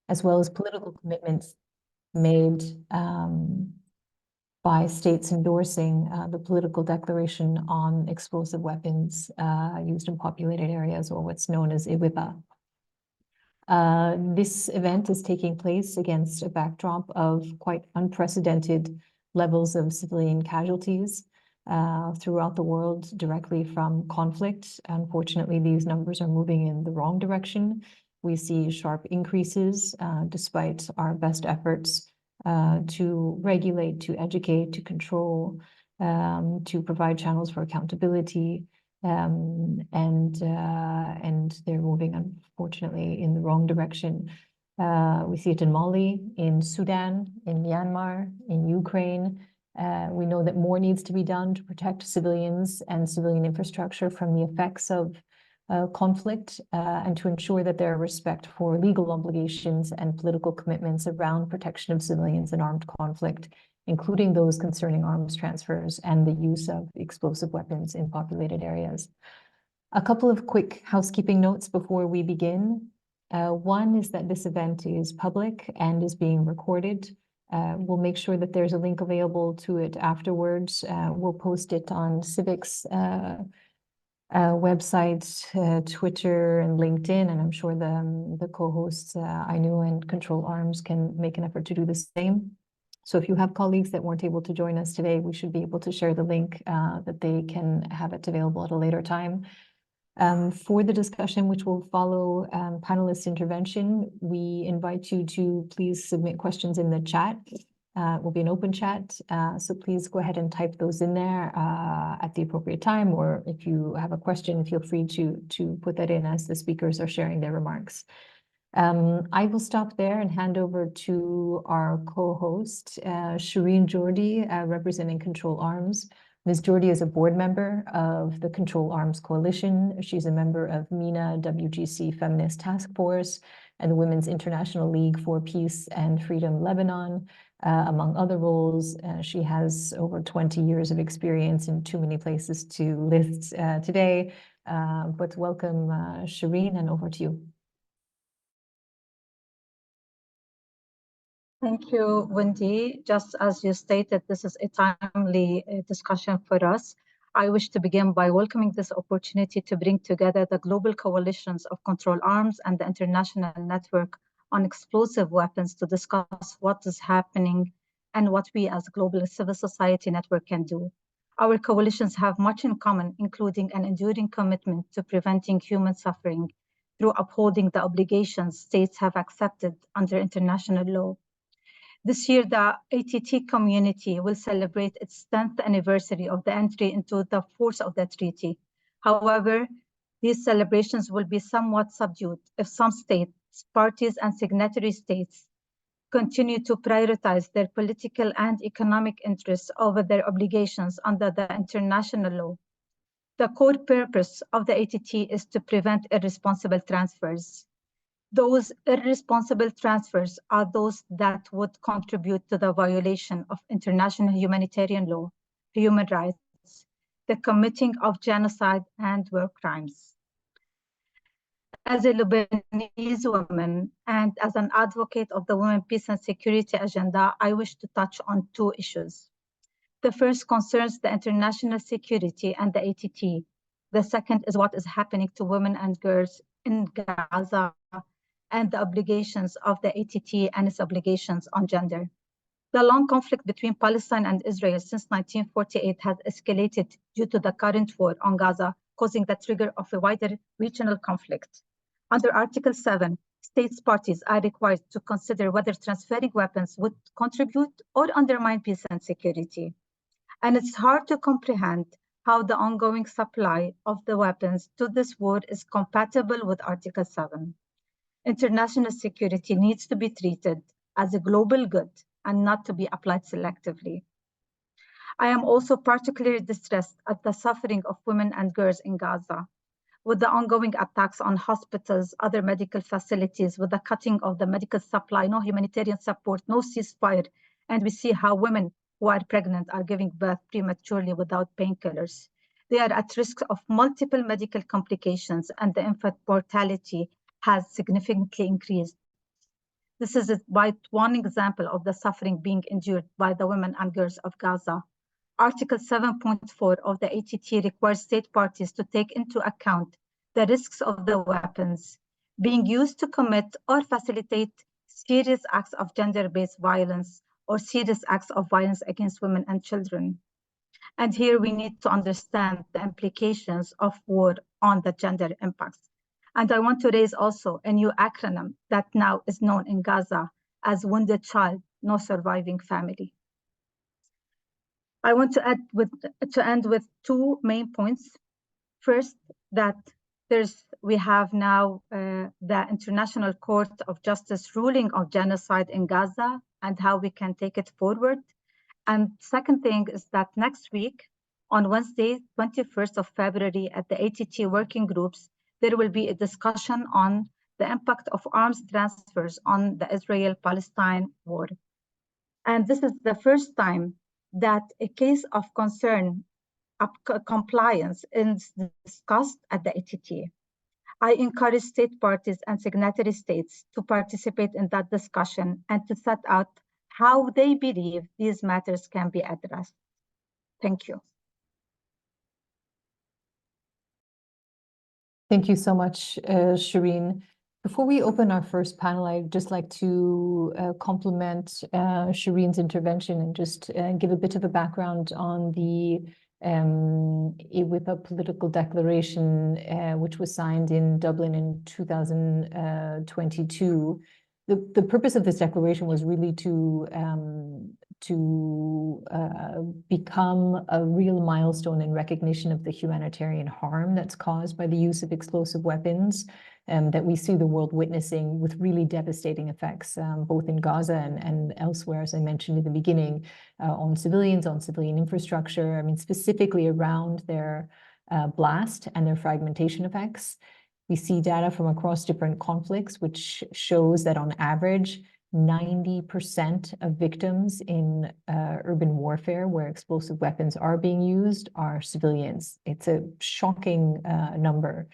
as well as political commitments made by states endorsing the political declaration on explosive weapons used in populated areas, or what's known as EWIPA. This event is taking place against a backdrop of quite unprecedented levels of civilian casualties throughout the world directly from conflict. Unfortunately, these numbers are moving in the wrong direction. We see sharp increases despite our best efforts to regulate, to educate, to control, to provide channels for accountability. And they're moving, unfortunately, in the wrong direction. We see it in Mali, in Sudan, in Myanmar, in Ukraine. We know that more needs to be done to protect civilians and civilian infrastructure from the effects of conflict, and to ensure that there are respect for legal obligations and political commitments around protection of civilians in armed conflict, including those concerning arms transfers and the use of explosive weapons in populated areas. A couple of quick housekeeping notes before we begin. One is that this event is public and is being recorded. We'll make sure that there's a link available to it afterwards. We'll post it on Civic's website, Twitter, and LinkedIn, and I'm sure the co-hosts, INEW and Control Arms, can make an effort to do the same. So if you have colleagues that weren't able to join us today, we should be able to share the link that they can have it available at a later time. For the discussion, which will follow panelist intervention, we invite you to please submit questions in the chat. It will be an open chat, so please go ahead and type those in there at the appropriate time, or if you have a question, feel free to put that in as the speakers are sharing their remarks. I will stop there and hand over to our co-host, Shireen Jordi, representing Control Arms. Ms. Jordi is a board member of the Control Arms Coalition. She's a member of MENA WGC Feminist Task Force and the Women's International League for Peace and Freedom Lebanon, among other roles. She has over 20 years of experience in too many places to list today. But welcome, Shireen, and over to you. Thank you, Wendy. Just as you stated, this is a timely discussion for us. I wish to begin by welcoming this opportunity to bring together the global coalitions of Control Arms and the International Network on Explosive Weapons to discuss what is happening and what we as a global civil society network can do. Our coalitions have much in common, including an enduring commitment to preventing human suffering through upholding the obligations states have accepted under international law. This year, the ATT community will celebrate its 10th anniversary of the entry into the force of the treaty. However, these celebrations will be somewhat subdued if some states, parties, and signatory states continue to prioritize their political and economic interests over their obligations under the international law. The core purpose of the ATT is to prevent irresponsible transfers. Those irresponsible transfers are those that would contribute to the violation of international humanitarian law, human rights, the committing of genocide and war crimes. As a Lebanese woman and as an advocate of the Women, Peace and Security agenda, I wish to touch on two issues. The first concerns the international security and the ATT. The second is what is happening to women and girls in Gaza and the obligations of the ATT and its obligations on gender. The long conflict between Palestine and Israel since 1948 has escalated due to the current war on Gaza, causing the trigger of a wider regional conflict. Under Article 7, states parties are required to consider whether transferring weapons would contribute or undermine peace and security. And it's hard to comprehend how the ongoing supply of the weapons to this war is compatible with Article 7. International security needs to be treated as a global good and not to be applied selectively. I am also particularly distressed at the suffering of women and girls in Gaza, with the ongoing attacks on hospitals, other medical facilities, with the cutting of the medical supply, no humanitarian support, no ceasefire, and we see how women who are pregnant are giving birth prematurely without painkillers. They are at risk of multiple medical complications, and the infant mortality has significantly increased. This is one example of the suffering being endured by the women and girls of Gaza. Article 7.4 of the ATT requires state parties to take into account the risks of the weapons being used to commit or facilitate serious acts of gender-based violence or serious acts of violence against women and children. And here we need to understand the implications of war on the gender impacts. And I want to raise also a new acronym that now is known in Gaza as Wounded Child, No Surviving Family. I want to end with two main points. First, that we have now the International Court of Justice ruling on genocide in Gaza and how we can take it forward. And second thing is that next week, on Wednesday, 21st of February, at the ATT working groups, there will be a discussion on the impact of arms transfers on the Israel-Palestine war. And this is the first time that a case of concern compliance is discussed at the ATT. I encourage state parties and signatory states to participate in that discussion and to set out how they believe these matters can be addressed. Thank you. Thank you so much, Shireen. Before we open our first panel, I'd just like to complement Shireen's intervention and just give a bit of a background on the EWIPA political declaration, which was signed in Dublin in 2022. The purpose of this declaration was really to become a real milestone in recognition of the humanitarian harm that's caused by the use of explosive weapons that we see the world witnessing with really devastating effects, both in Gaza and elsewhere, as I mentioned in the beginning, on civilians, on civilian infrastructure, I mean, specifically around their blast and their fragmentation effects. We see data from across different conflicts, which shows that on average, 90% of victims in urban warfare where explosive weapons are being used are civilians. It's a shocking number.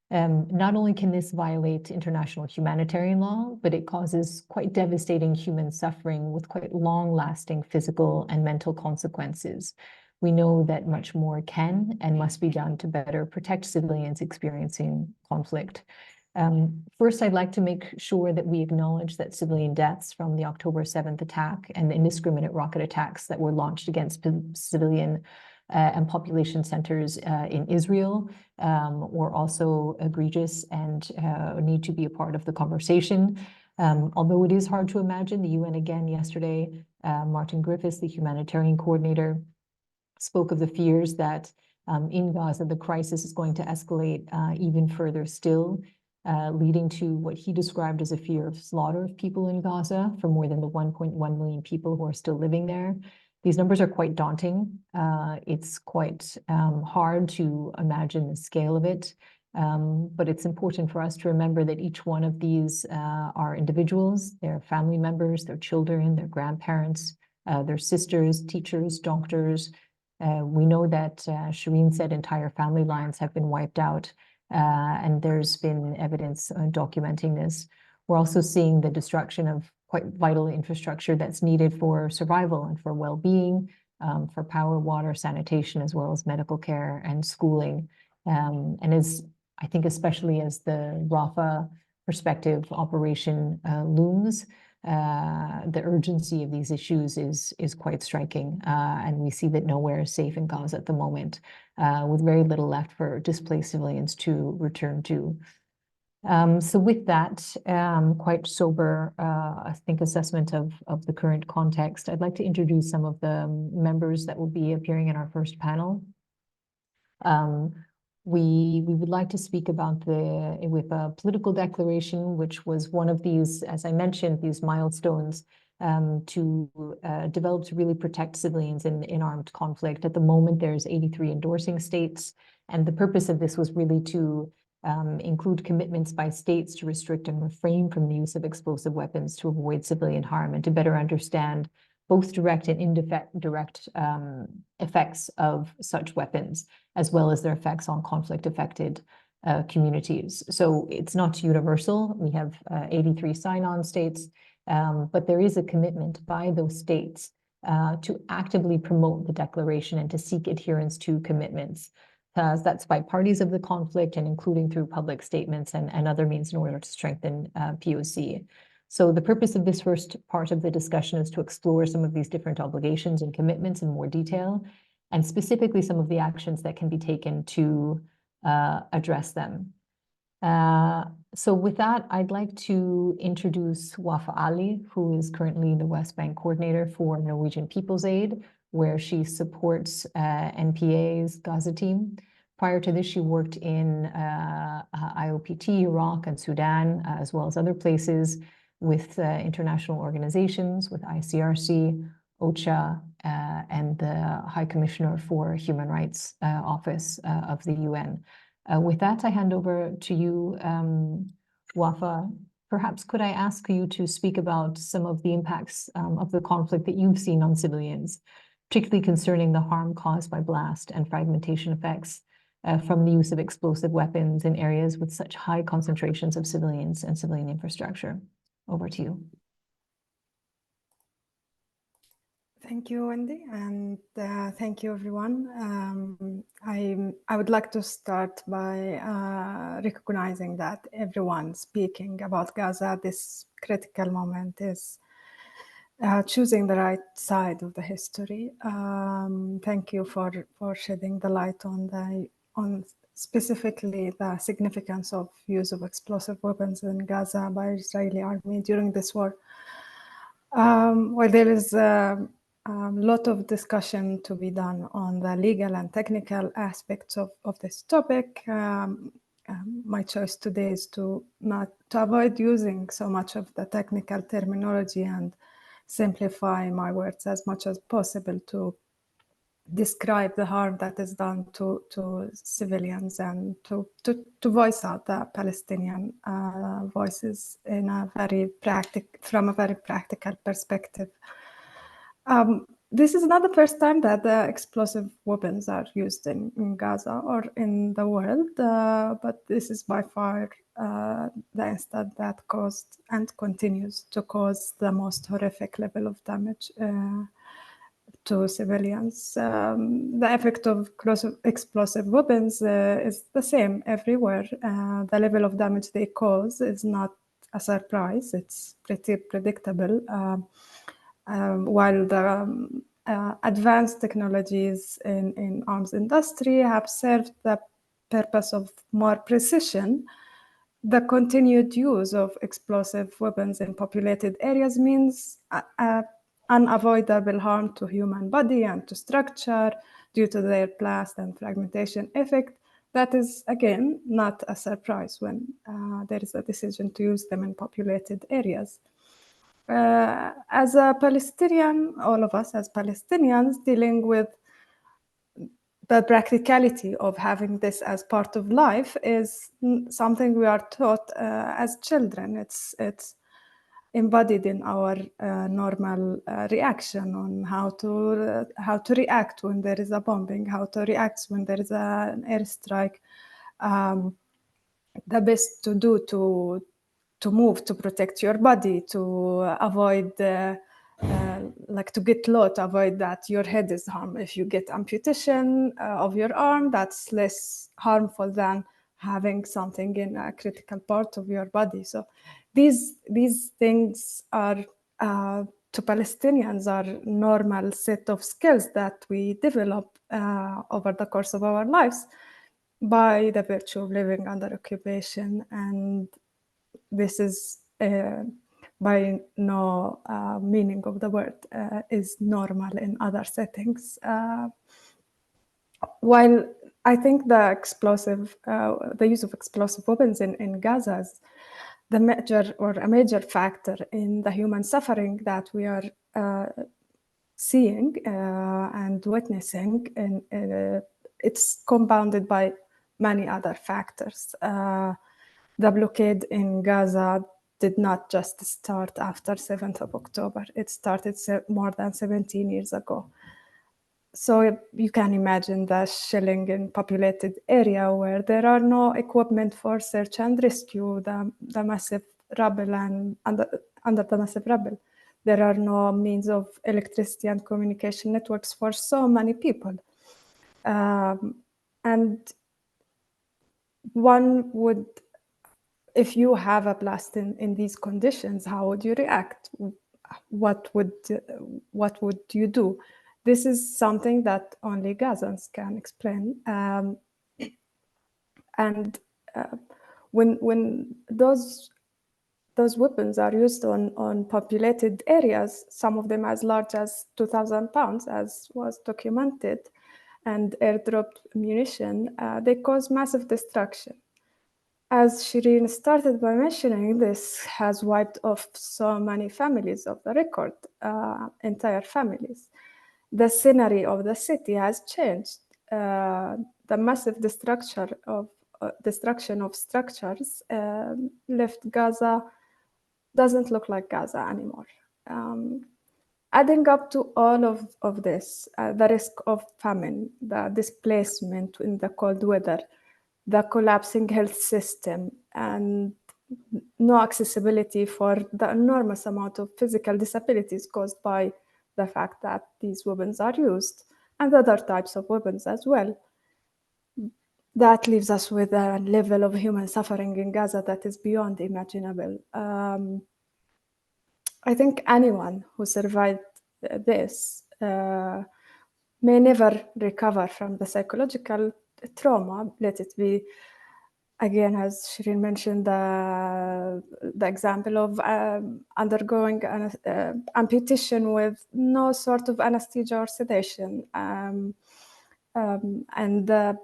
Not only can this violate international humanitarian law, but it causes quite devastating human suffering with quite long-lasting physical and mental consequences. We know that much more can and must be done to better protect civilians experiencing conflict. First, I'd like to make sure that we acknowledge that civilian deaths from the October 7th attack and the indiscriminate rocket attacks that were launched against civilian and population centers in Israel were also egregious and need to be a part of the conversation. Although it is hard to imagine, the UN again yesterday, Martin Griffiths, the humanitarian coordinator, spoke of the fears that in Gaza, the crisis is going to escalate even further still, leading to what he described as a fear of slaughter of people in Gaza for more than the 1.1 million people who are still living there. These numbers are quite daunting. It's quite hard to imagine the scale of it, but it's important for us to remember that each one of these are individuals, their family members, their children, their grandparents, their sisters, teachers, doctors. We know that Shireen said entire family lines have been wiped out, and there's been evidence documenting this. We're also seeing the destruction of quite vital infrastructure that's needed for survival and for well-being, for power, water, sanitation, as well as medical care and schooling. And as I think, especially as the Rafah perspective operation looms, the urgency of these issues is quite striking. And we see that nowhere is safe in Gaza at the moment, with very little left for displaced civilians to return to. So with that, quite sober, I think, assessment of the current context, I'd like to introduce some of the members that will be appearing in our first panel. We would like to speak about the EWIPA political declaration, which was one of these, as I mentioned, these milestones to develop to really protect civilians in armed conflict. At the moment, there's 83 endorsing states, and the purpose of this was really to include commitments by states to restrict and refrain from the use of explosive weapons to avoid civilian harm and to better understand both direct and indirect effects of such weapons, as well as their effects on conflict-affected communities. So it's not universal. We have 83 sign-on states, but there is a commitment by those states to actively promote the declaration and to seek adherence to commitments. That's by parties of the conflict and including through public statements and other means in order to strengthen POC. So the purpose of this first part of the discussion is to explore some of these different obligations and commitments in more detail, and specifically some of the actions that can be taken to address them. So with that, I'd like to introduce Wafa Ali, who is currently the West Bank coordinator for Norwegian People's Aid, where she supports NPA's Gaza team. Prior to this, she worked in IOPT, Iraq, and Sudan, as well as other places with international organizations, with ICRC, OCHA, and the High Commissioner for Human Rights Office of the UN. With that, I hand over to you, Wafa. Perhaps could I ask you to speak about some of the impacts of the conflict that you've seen on civilians, particularly concerning the harm caused by blast and fragmentation effects from the use of explosive weapons in areas with such high concentrations of civilians and civilian infrastructure. Over to you. Thank you, Wendy, and thank you, everyone. I would like to start by recognizing that everyone speaking about Gaza at this critical moment is choosing the right side of the history. Thank you for shedding the light on specifically the significance of use of explosive weapons in Gaza by Israeli army during this war. Well, there is a lot of discussion to be done on the legal and technical aspects of this topic. My choice today is to avoid using so much of the technical terminology and simplify my words as much as possible to describe the harm that is done to civilians and to voice out the Palestinian voices in from a very practical perspective. This is not the first time that the explosive weapons are used in Gaza or in the world, but this is by far the instance that caused and continues to cause the most horrific level of damage to civilians. The effect of explosive weapons is the same everywhere. The level of damage they cause is not a surprise. It's pretty predictable. While the advanced technologies in arms industry have served the purpose of more precision, the continued use of explosive weapons in populated areas means unavoidable harm to human body and to structure due to their blast and fragmentation effect. That is, again, not a surprise when there is a decision to use them in populated areas. As a Palestinian, all of us as Palestinians dealing with the practicality of having this as part of life is something we are taught as children. It's embodied in our normal reaction on how to react when there is a bombing, how to react when there is an airstrike. The best to do to move, to protect your body, to avoid like to get low, to avoid that your head is harmed. If you get amputation of your arm, that's less harmful than having something in a critical part of your body. So these things are to Palestinians are normal set of skills that we develop over the course of our lives by the virtue of living under occupation. And this is by no meaning of the word is normal in other settings. While I think the use of explosive weapons in Gaza is a major factor in the human suffering that we are seeing and witnessing, and it's compounded by many other factors. The blockade in Gaza did not just start after 7th of October. It started more than 17 years ago. So you can imagine the shelling in populated area where there are no equipment for search and rescue, the massive rubble and under the massive rubble. There are no means of electricity and communication networks for so many people. And one would, if you have a blast in these conditions, how would you react? What would you do? This is something that only Gazans can explain. When those weapons are used on populated areas, some of them as large as 2,000 pounds, as was documented, and airdropped ammunition, they cause massive destruction. As Shireen started by mentioning, this has wiped off so many families of the record, entire families. The scenery of the city has changed. The massive destruction of structures left Gaza, doesn't look like Gaza anymore. Adding up to all of this, the risk of famine, the displacement in the cold weather, the collapsing health system, and no accessibility for the enormous amount of physical disabilities caused by the fact that these weapons are used, and other types of weapons as well. That leaves us with a level of human suffering in Gaza that is beyond imaginable. I think anyone who survived this may never recover from the psychological trauma. Let it be, again, as Shireen mentioned, the example of undergoing an amputation with no sort of anesthesia or sedation, and the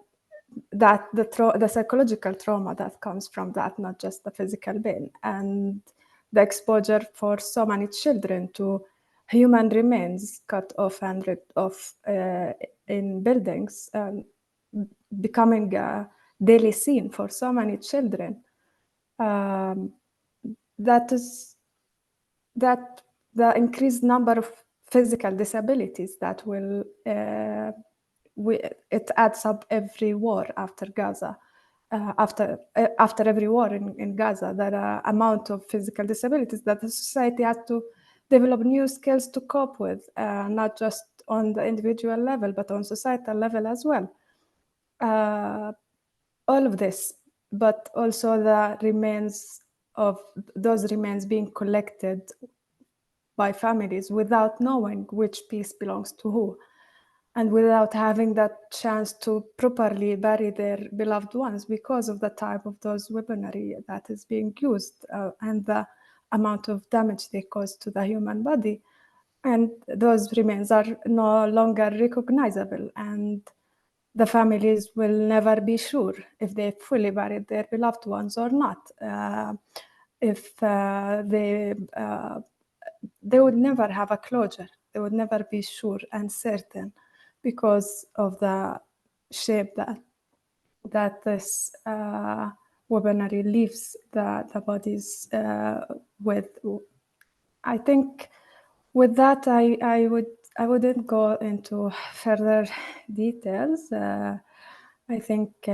psychological trauma that comes from that, not just the physical pain, and the exposure for so many children to human remains cut off and ripped off in buildings, becoming a daily scene for so many children. That the increased number of physical disabilities that will it adds up every war after Gaza. After every war in Gaza, that amount of physical disabilities that the society has to develop new skills to cope with, not just on the individual level, but on societal level as well. All of this, but also the remains of those remains being collected by families without knowing which piece belongs to who, and without having that chance to properly bury their beloved ones because of the type of those weaponry that is being used, and the amount of damage they cause to the human body. And those remains are no longer recognizable, and the families will never be sure if they fully buried their beloved ones or not. If they would never have a closure. They would never be sure and certain because of the shape that this weaponry leaves the bodies with. I think with that, I wouldn't go into further details. I think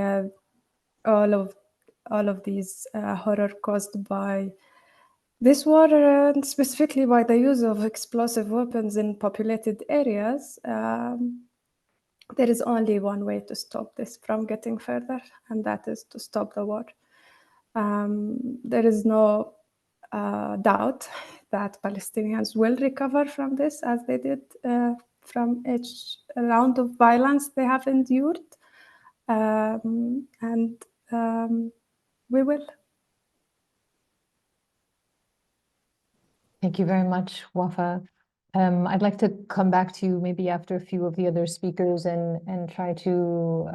all of these horror caused by this war, and specifically by the use of explosive weapons in populated areas, there is only one way to stop this from getting further, and that is to stop the war. There is no doubt that Palestinians will recover from this, as they did from each round of violence they have endured, and we will. Thank you very much, Wafa. I'd like to come back to you maybe after a few of the other speakers and try to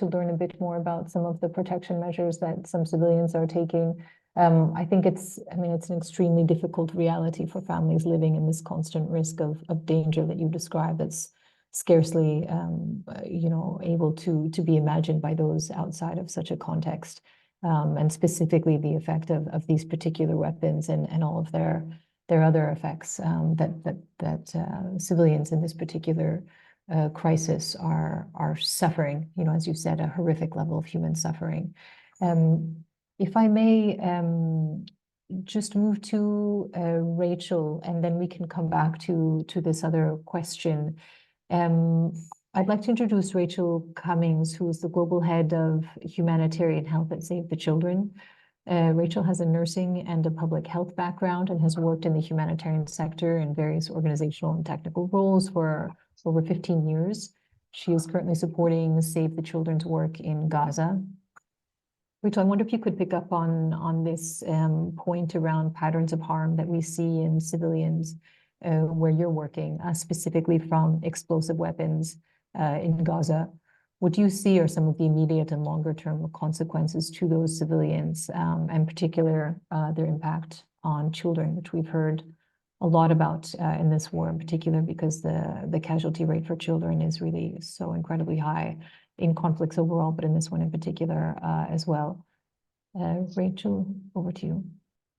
learn a bit more about some of the protection measures that some civilians are taking. I think it's an extremely difficult reality for families living in this constant risk of danger that you describe. That's scarcely able to be imagined by those outside of such a context, and specifically the effect of these particular weapons and all of their other effects that civilians in this particular crisis are suffering, as you said, a horrific level of human suffering. If I may just move to Rachel, and then we can come back to this other question. I'd like to introduce Rachel Cummings, who is the Global Head of Humanitarian Health at Save the Children. Rachel has a nursing and a public health background and has worked in the humanitarian sector in various organizational and technical roles for over 15 years. She is currently supporting Save the Children's work in Gaza. Rachel, I wonder if you could pick up on this point around patterns of harm that we see in civilians where you're working, specifically from explosive weapons in Gaza. What do you see are some of the immediate and longer term consequences to those civilians, and in particular, their impact on children, which we've heard a lot about in this war in particular, because the casualty rate for children is really so incredibly high in conflicts overall, but in this one in particular as well. Rachel, over to you.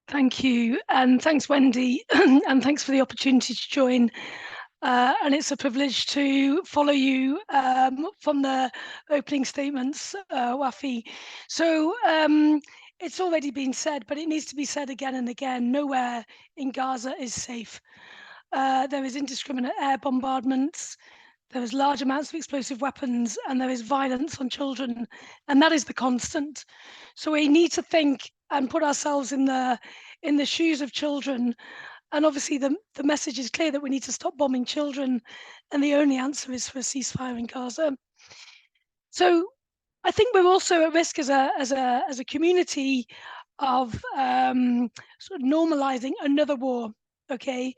Thank you, and thanks, Wendy, and thanks for the opportunity to join. And it's a privilege to follow you from the opening statements, Wafi. So it's already been said, but it needs to be said again and again. Nowhere in Gaza is safe. There is indiscriminate air bombardments. There is large amounts of explosive weapons, and there is violence on children, and that is the constant. So we need to think and put ourselves in the shoes of children. And obviously the message is clear that we need to stop bombing children, and the only answer is for a ceasefire in Gaza. So I think we're also at risk as a community of sort of normalizing another war, okay?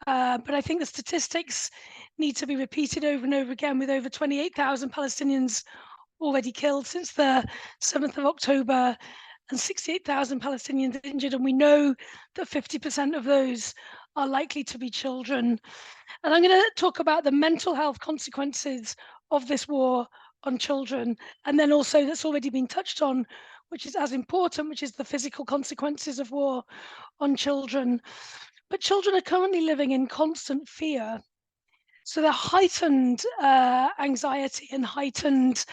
But I think the statistics need to be repeated over and over again, with over 28,000 Palestinians already killed since the 7th of October, and 68,000 Palestinians injured, and we know that 50% of those are likely to be children. And I'm going to talk about the mental health consequences of this war on children, and then also that's already been touched on, which is as important, which is the physical consequences of war on children. But children are currently living in constant fear. So the heightened anxiety and heightened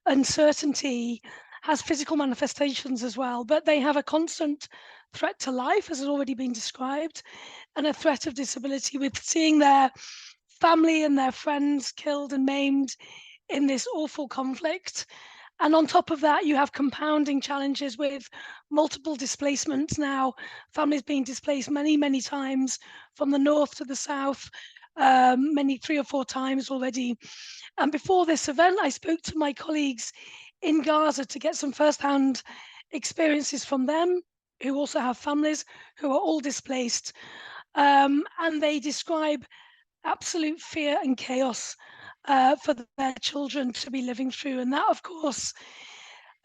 uncertainty has physical manifestations as well, but they have a constant threat to life, as has already been described, and a threat of disability, with seeing their family and their friends killed and maimed in this awful conflict. And on top of that, you have compounding challenges with multiple displacements now, families being displaced many, many times from the north to the south, many 3 or 4 times already. And before this event, I spoke to my colleagues in Gaza to get some firsthand experiences from them, who also have families who are all displaced. And they describe absolute fear and chaos for their children to be living through. And that, of course,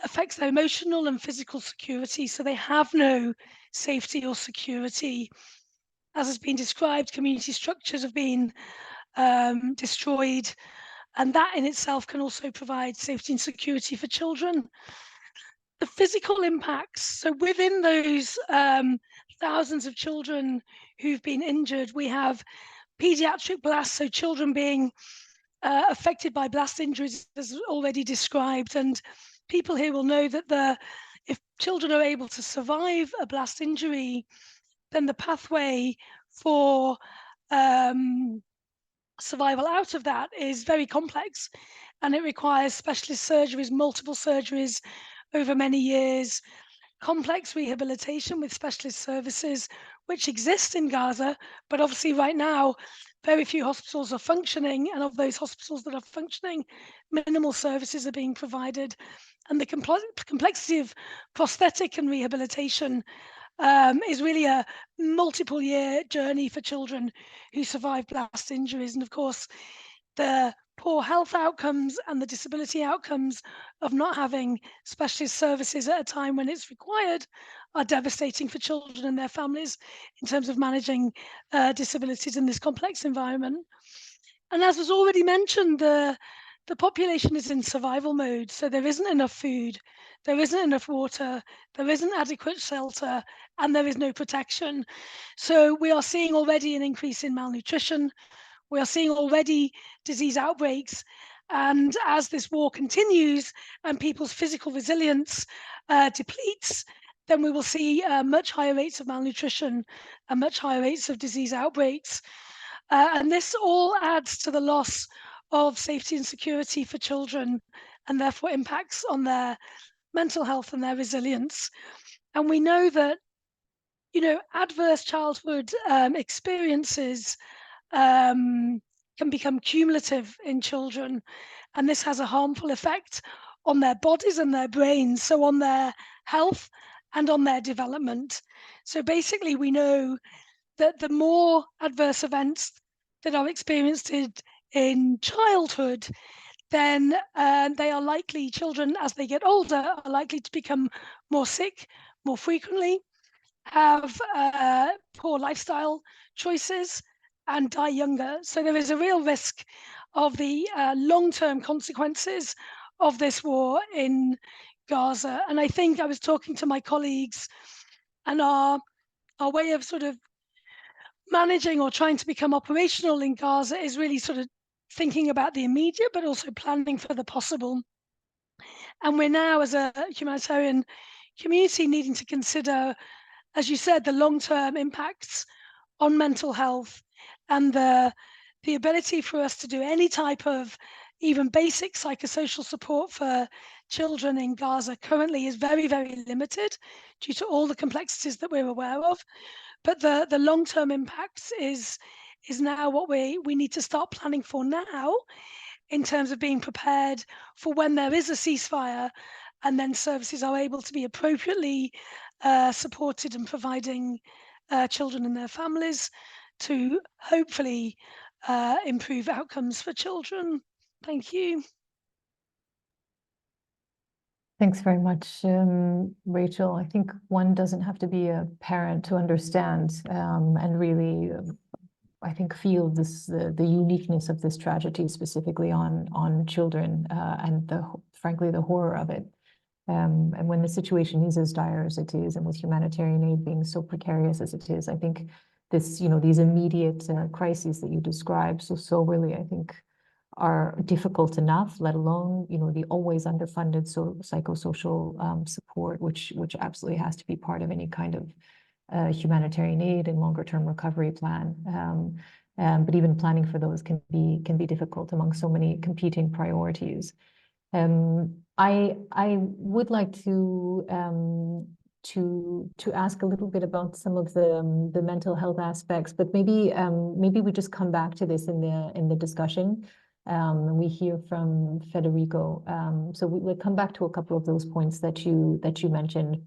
affects their emotional and physical security. So they have no safety or security. As has been described, community structures have been destroyed, and that in itself can also provide safety and security for children. The physical impacts, so within those thousands of children who've been injured, we have pediatric blasts, so children being affected by blast injuries, as already described. And people here will know that if children are able to survive a blast injury, then the pathway for survival out of that is very complex, and it requires specialist surgeries, multiple surgeries over many years, complex rehabilitation with specialist services which exist in Gaza, but obviously right now very few hospitals are functioning, and of those hospitals that are functioning, minimal services are being provided, and the complexity of prosthetic and rehabilitation is really a multiple year journey for children who survive blast injuries. And of course, the poor health outcomes and the disability outcomes of not having specialist services at a time when it's required are devastating for children and their families in terms of managing disabilities in this complex environment. And as was already mentioned, the population is in survival mode, so there isn't enough food, there isn't enough water, there isn't adequate shelter, and there is no protection. So we are seeing already an increase in malnutrition. We are seeing already disease outbreaks. And as this war continues and people's physical resilience depletes, then we will see much higher rates of malnutrition and much higher rates of disease outbreaks. And this all adds to the loss of safety and security for children, and therefore impacts on their mental health and their resilience. And we know that, you know, adverse childhood experiences can become cumulative in children, and this has a harmful effect on their bodies and their brains, so on their health and on their development. So basically, we know that the more adverse events that are experienced in childhood, then they are likely, children as they get older are likely to become more sick more frequently, have poor lifestyle choices, and die younger. So there is a real risk of the long-term consequences of this war in Gaza. And I think I was talking to my colleagues, and our way of sort of managing or trying to become operational in Gaza is really sort of thinking about the immediate, but also planning for the possible. And we're now, as a humanitarian community, needing to consider, as you said, the long-term impacts on mental health, and the ability for us to do any type of even basic psychosocial support for children in Gaza currently is very, very limited due to all the complexities that we're aware of. But the long-term impacts is now what we need to start planning for now, in terms of being prepared for when there is a ceasefire, and then services are able to be appropriately supported and providing children and their families to hopefully improve outcomes for children. Thank you. Thanks very much, Rachel. I think one doesn't have to be a parent to understand and really, I think, feel this the uniqueness of this tragedy, specifically on children, and frankly the horror of it. And when the situation is as dire as it is, and with humanitarian aid being so precarious as it is, I think this, these immediate crises that you described so really, I think, are difficult enough, let alone, the always underfunded psychosocial support, which absolutely has to be part of any kind of humanitarian aid and longer-term recovery plan. But even planning for those can be difficult among so many competing priorities. I would like to ask a little bit about some of the mental health aspects, but maybe we just come back to this in the discussion. And we hear from Federico. So we'll come back to a couple of those points that you mentioned.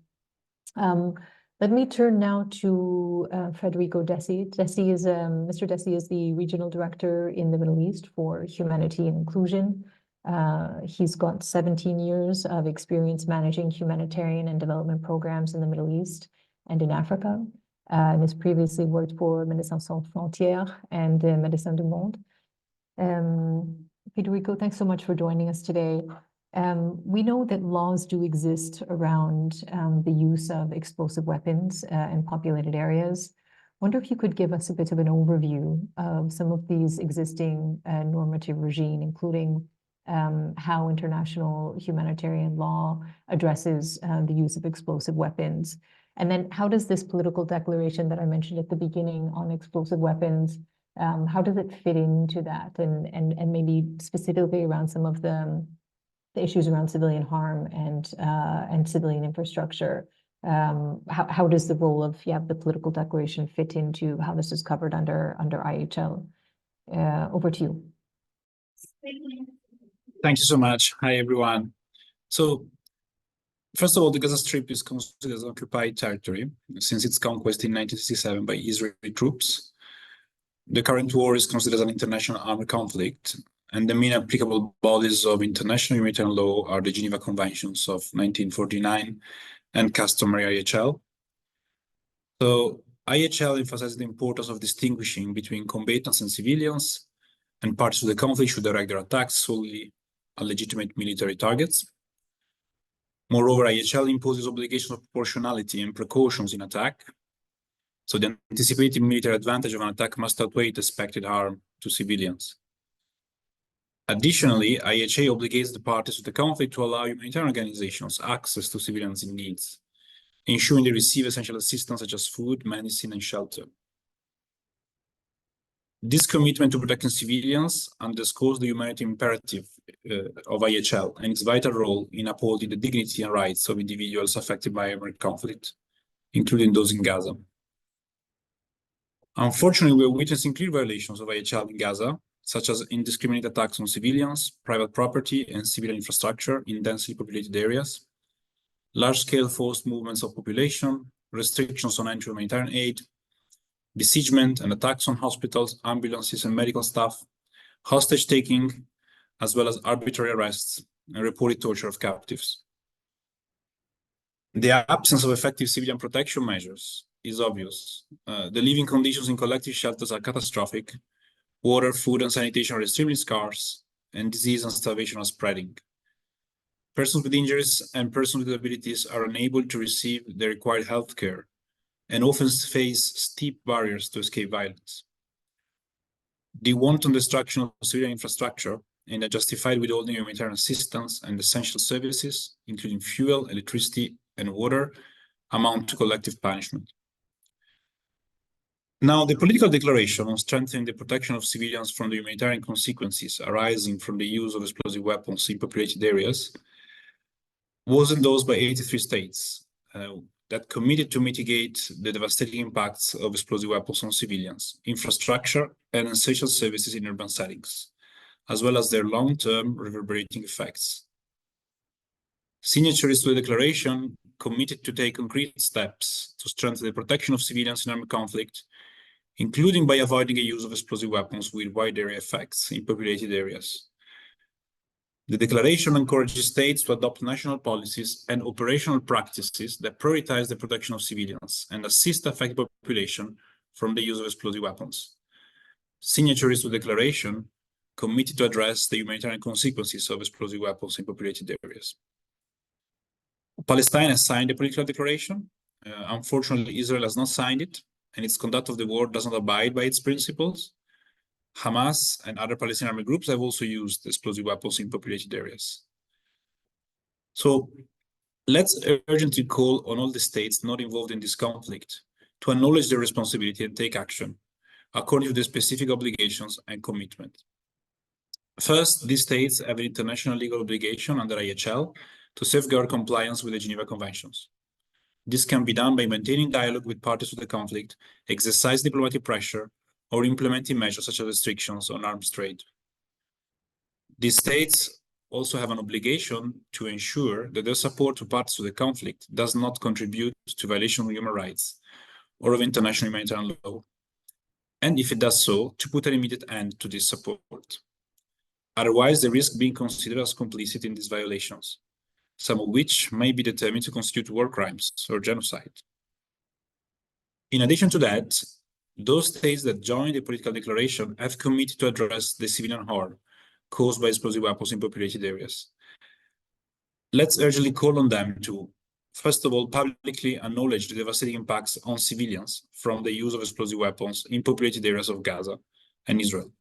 Let me turn now to Federico Dessi. Mr. Dessi is the Regional Director in the Middle East for Humanity and Inclusion. He's got 17 years of experience managing humanitarian and development programs in the Middle East and in Africa, and has previously worked for Médecins Sans Frontières and Médecins du Monde. Federico, thanks so much for joining us today. We know that laws do exist around the use of explosive weapons in populated areas. Wonder if you could give us a bit of an overview of some of these existing normative regime, including how international humanitarian law addresses the use of explosive weapons. And then how does this political declaration that I mentioned at the beginning on explosive weapons, how does it fit into that? And maybe specifically around some of the issues around civilian harm and civilian infrastructure. How does the role of the political declaration fit into how this is covered under IHL? Over to you. Thank you so much. Hi, everyone. So, first of all, the Gaza Strip is considered as occupied territory since its conquest in 1967 by Israeli troops. The current war is considered as an international armed conflict, and the main applicable bodies of international humanitarian law are the Geneva Conventions of 1949 and customary IHL. So, IHL emphasizes the importance of distinguishing between combatants and civilians, and parties to the conflict should direct their attacks solely on legitimate military targets. Moreover, IHL imposes obligations of proportionality and precautions in attack. So the anticipated military advantage of an attack must outweigh the expected harm to civilians. Additionally, IHA obligates the parties to the conflict to allow humanitarian organizations access to civilians in need, ensuring they receive essential assistance such as food, medicine, and shelter. This commitment to protecting civilians underscores the humanitarian imperative of IHL and its vital role in upholding the dignity and rights of individuals affected by armed conflict, including those in Gaza. Unfortunately, we are witnessing clear violations of IHL in Gaza, such as indiscriminate attacks on civilians, private property, and civilian infrastructure in densely populated areas, large-scale forced movements of population, restrictions on entry humanitarian aid, besiegement and attacks on hospitals, ambulances, and medical staff, hostage-taking, as well as arbitrary arrests and reported torture of captives. The absence of effective civilian protection measures is obvious. The living conditions in collective shelters are catastrophic. Water, food, and sanitation are extremely scarce, and disease and starvation are spreading. Persons with injuries and persons with disabilities are unable to receive the required health care and often face steep barriers to escape violence. The wanton destruction of civilian infrastructure and the justified withholding of humanitarian assistance and essential services, including fuel, electricity, and water, amount to collective punishment. Now, the political declaration on strengthening the protection of civilians from the humanitarian consequences arising from the use of explosive weapons in populated areas was endorsed by 83 states that committed to mitigate the devastating impacts of explosive weapons on civilians, infrastructure, and essential services in urban settings, as well as their long-term reverberating effects. Signatories to the declaration committed to take concrete steps to strengthen the protection of civilians in armed conflict, including by avoiding the use of explosive weapons with wide area effects in populated areas. The declaration encourages states to adopt national policies and operational practices that prioritize the protection of civilians and assist the affected population from the use of explosive weapons. Signatories to the declaration committed to address the humanitarian consequences of explosive weapons in populated areas. Palestine has signed the political declaration. Unfortunately, Israel has not signed it, and its conduct of the war does not abide by its principles. Hamas and other Palestinian army groups have also used explosive weapons in populated areas. So let's urgently call on all the states not involved in this conflict to acknowledge their responsibility and take action according to their specific obligations and commitment. First, these states have an international legal obligation under IHL to safeguard compliance with the Geneva Conventions. This can be done by maintaining dialogue with parties to the conflict, exercise diplomatic pressure, or implementing measures such as restrictions on arms trade. These states also have an obligation to ensure that their support to parties to the conflict does not contribute to violation of human rights or of international humanitarian law, and if it does so, to put an immediate end to this support. Otherwise, they risk being considered as complicit in these violations, some of which may be determined to constitute war crimes or genocide. In addition to that, those states that joined the political declaration have committed to address the civilian harm caused by explosive weapons in populated areas. Let's urgently call on them to, first of all, publicly acknowledge the devastating impacts on civilians from the use of explosive weapons in populated areas of Gaza and Israel.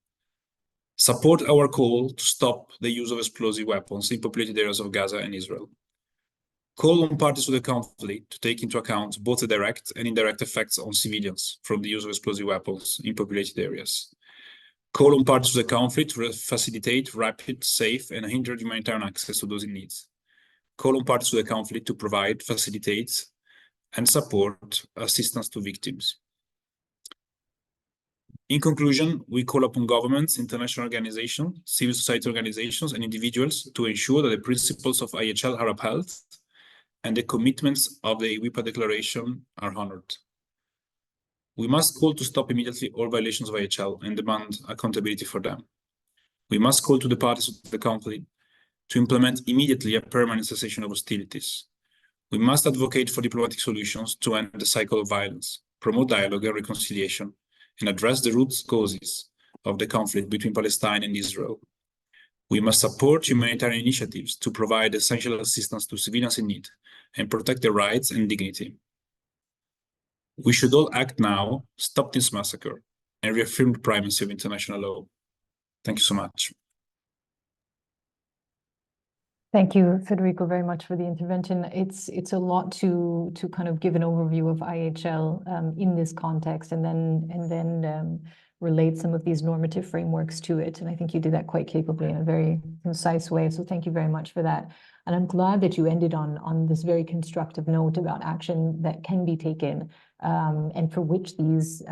Support our call to stop the use of explosive weapons in populated areas of Gaza and Israel. Call on parties to the conflict to take into account both the direct and indirect effects on civilians from the use of explosive weapons in populated areas. Call on parties to the conflict to facilitate rapid, safe, and unhindered humanitarian access to those in need. Call on parties to the conflict to provide, facilitate, and support assistance to victims. In conclusion, we call upon governments, international organizations, civil society organizations, and individuals to ensure that the principles of IHL are upheld and the commitments of the EWIPA declaration are honored. We must call to stop immediately all violations of IHL and demand accountability for them. We must call to the parties of the conflict to implement immediately a permanent cessation of hostilities. We must advocate for diplomatic solutions to end the cycle of violence, promote dialogue and reconciliation, and address the root causes of the conflict between Palestine and Israel. We must support humanitarian initiatives to provide essential assistance to civilians in need and protect their rights and dignity. We should all act now, stop this massacre, and reaffirm the primacy of international law. Thank you so much. Thank you, Federico, very much for the intervention. It's a lot to kind of give an overview of IHL in this context, and then relate some of these normative frameworks to it. And I think you did that quite capably in a very concise way. So thank you very much for that. And I'm glad that you ended on this very constructive note about action that can be taken, and for which these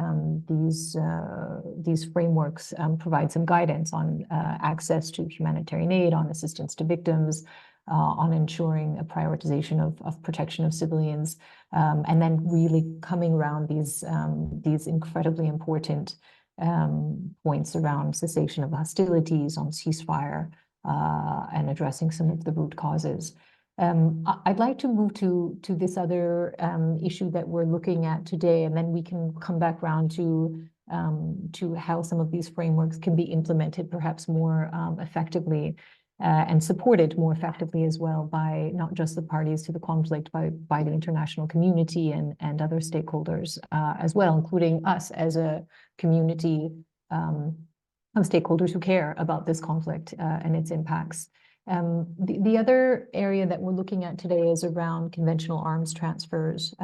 frameworks provide some guidance on access to humanitarian aid, on assistance to victims, on ensuring a prioritization of protection of civilians, and then really coming around these incredibly important points around cessation of hostilities, on ceasefire, and addressing some of the root causes. I'd like to move to this other issue that we're looking at today, and then we can come back around to how some of these frameworks can be implemented perhaps more effectively, and supported more effectively as well by not just the parties to the conflict, by the international community and other stakeholders as well, including us as a community of stakeholders who care about this conflict and its impacts. The other area that we're looking at today is around conventional arms transfers.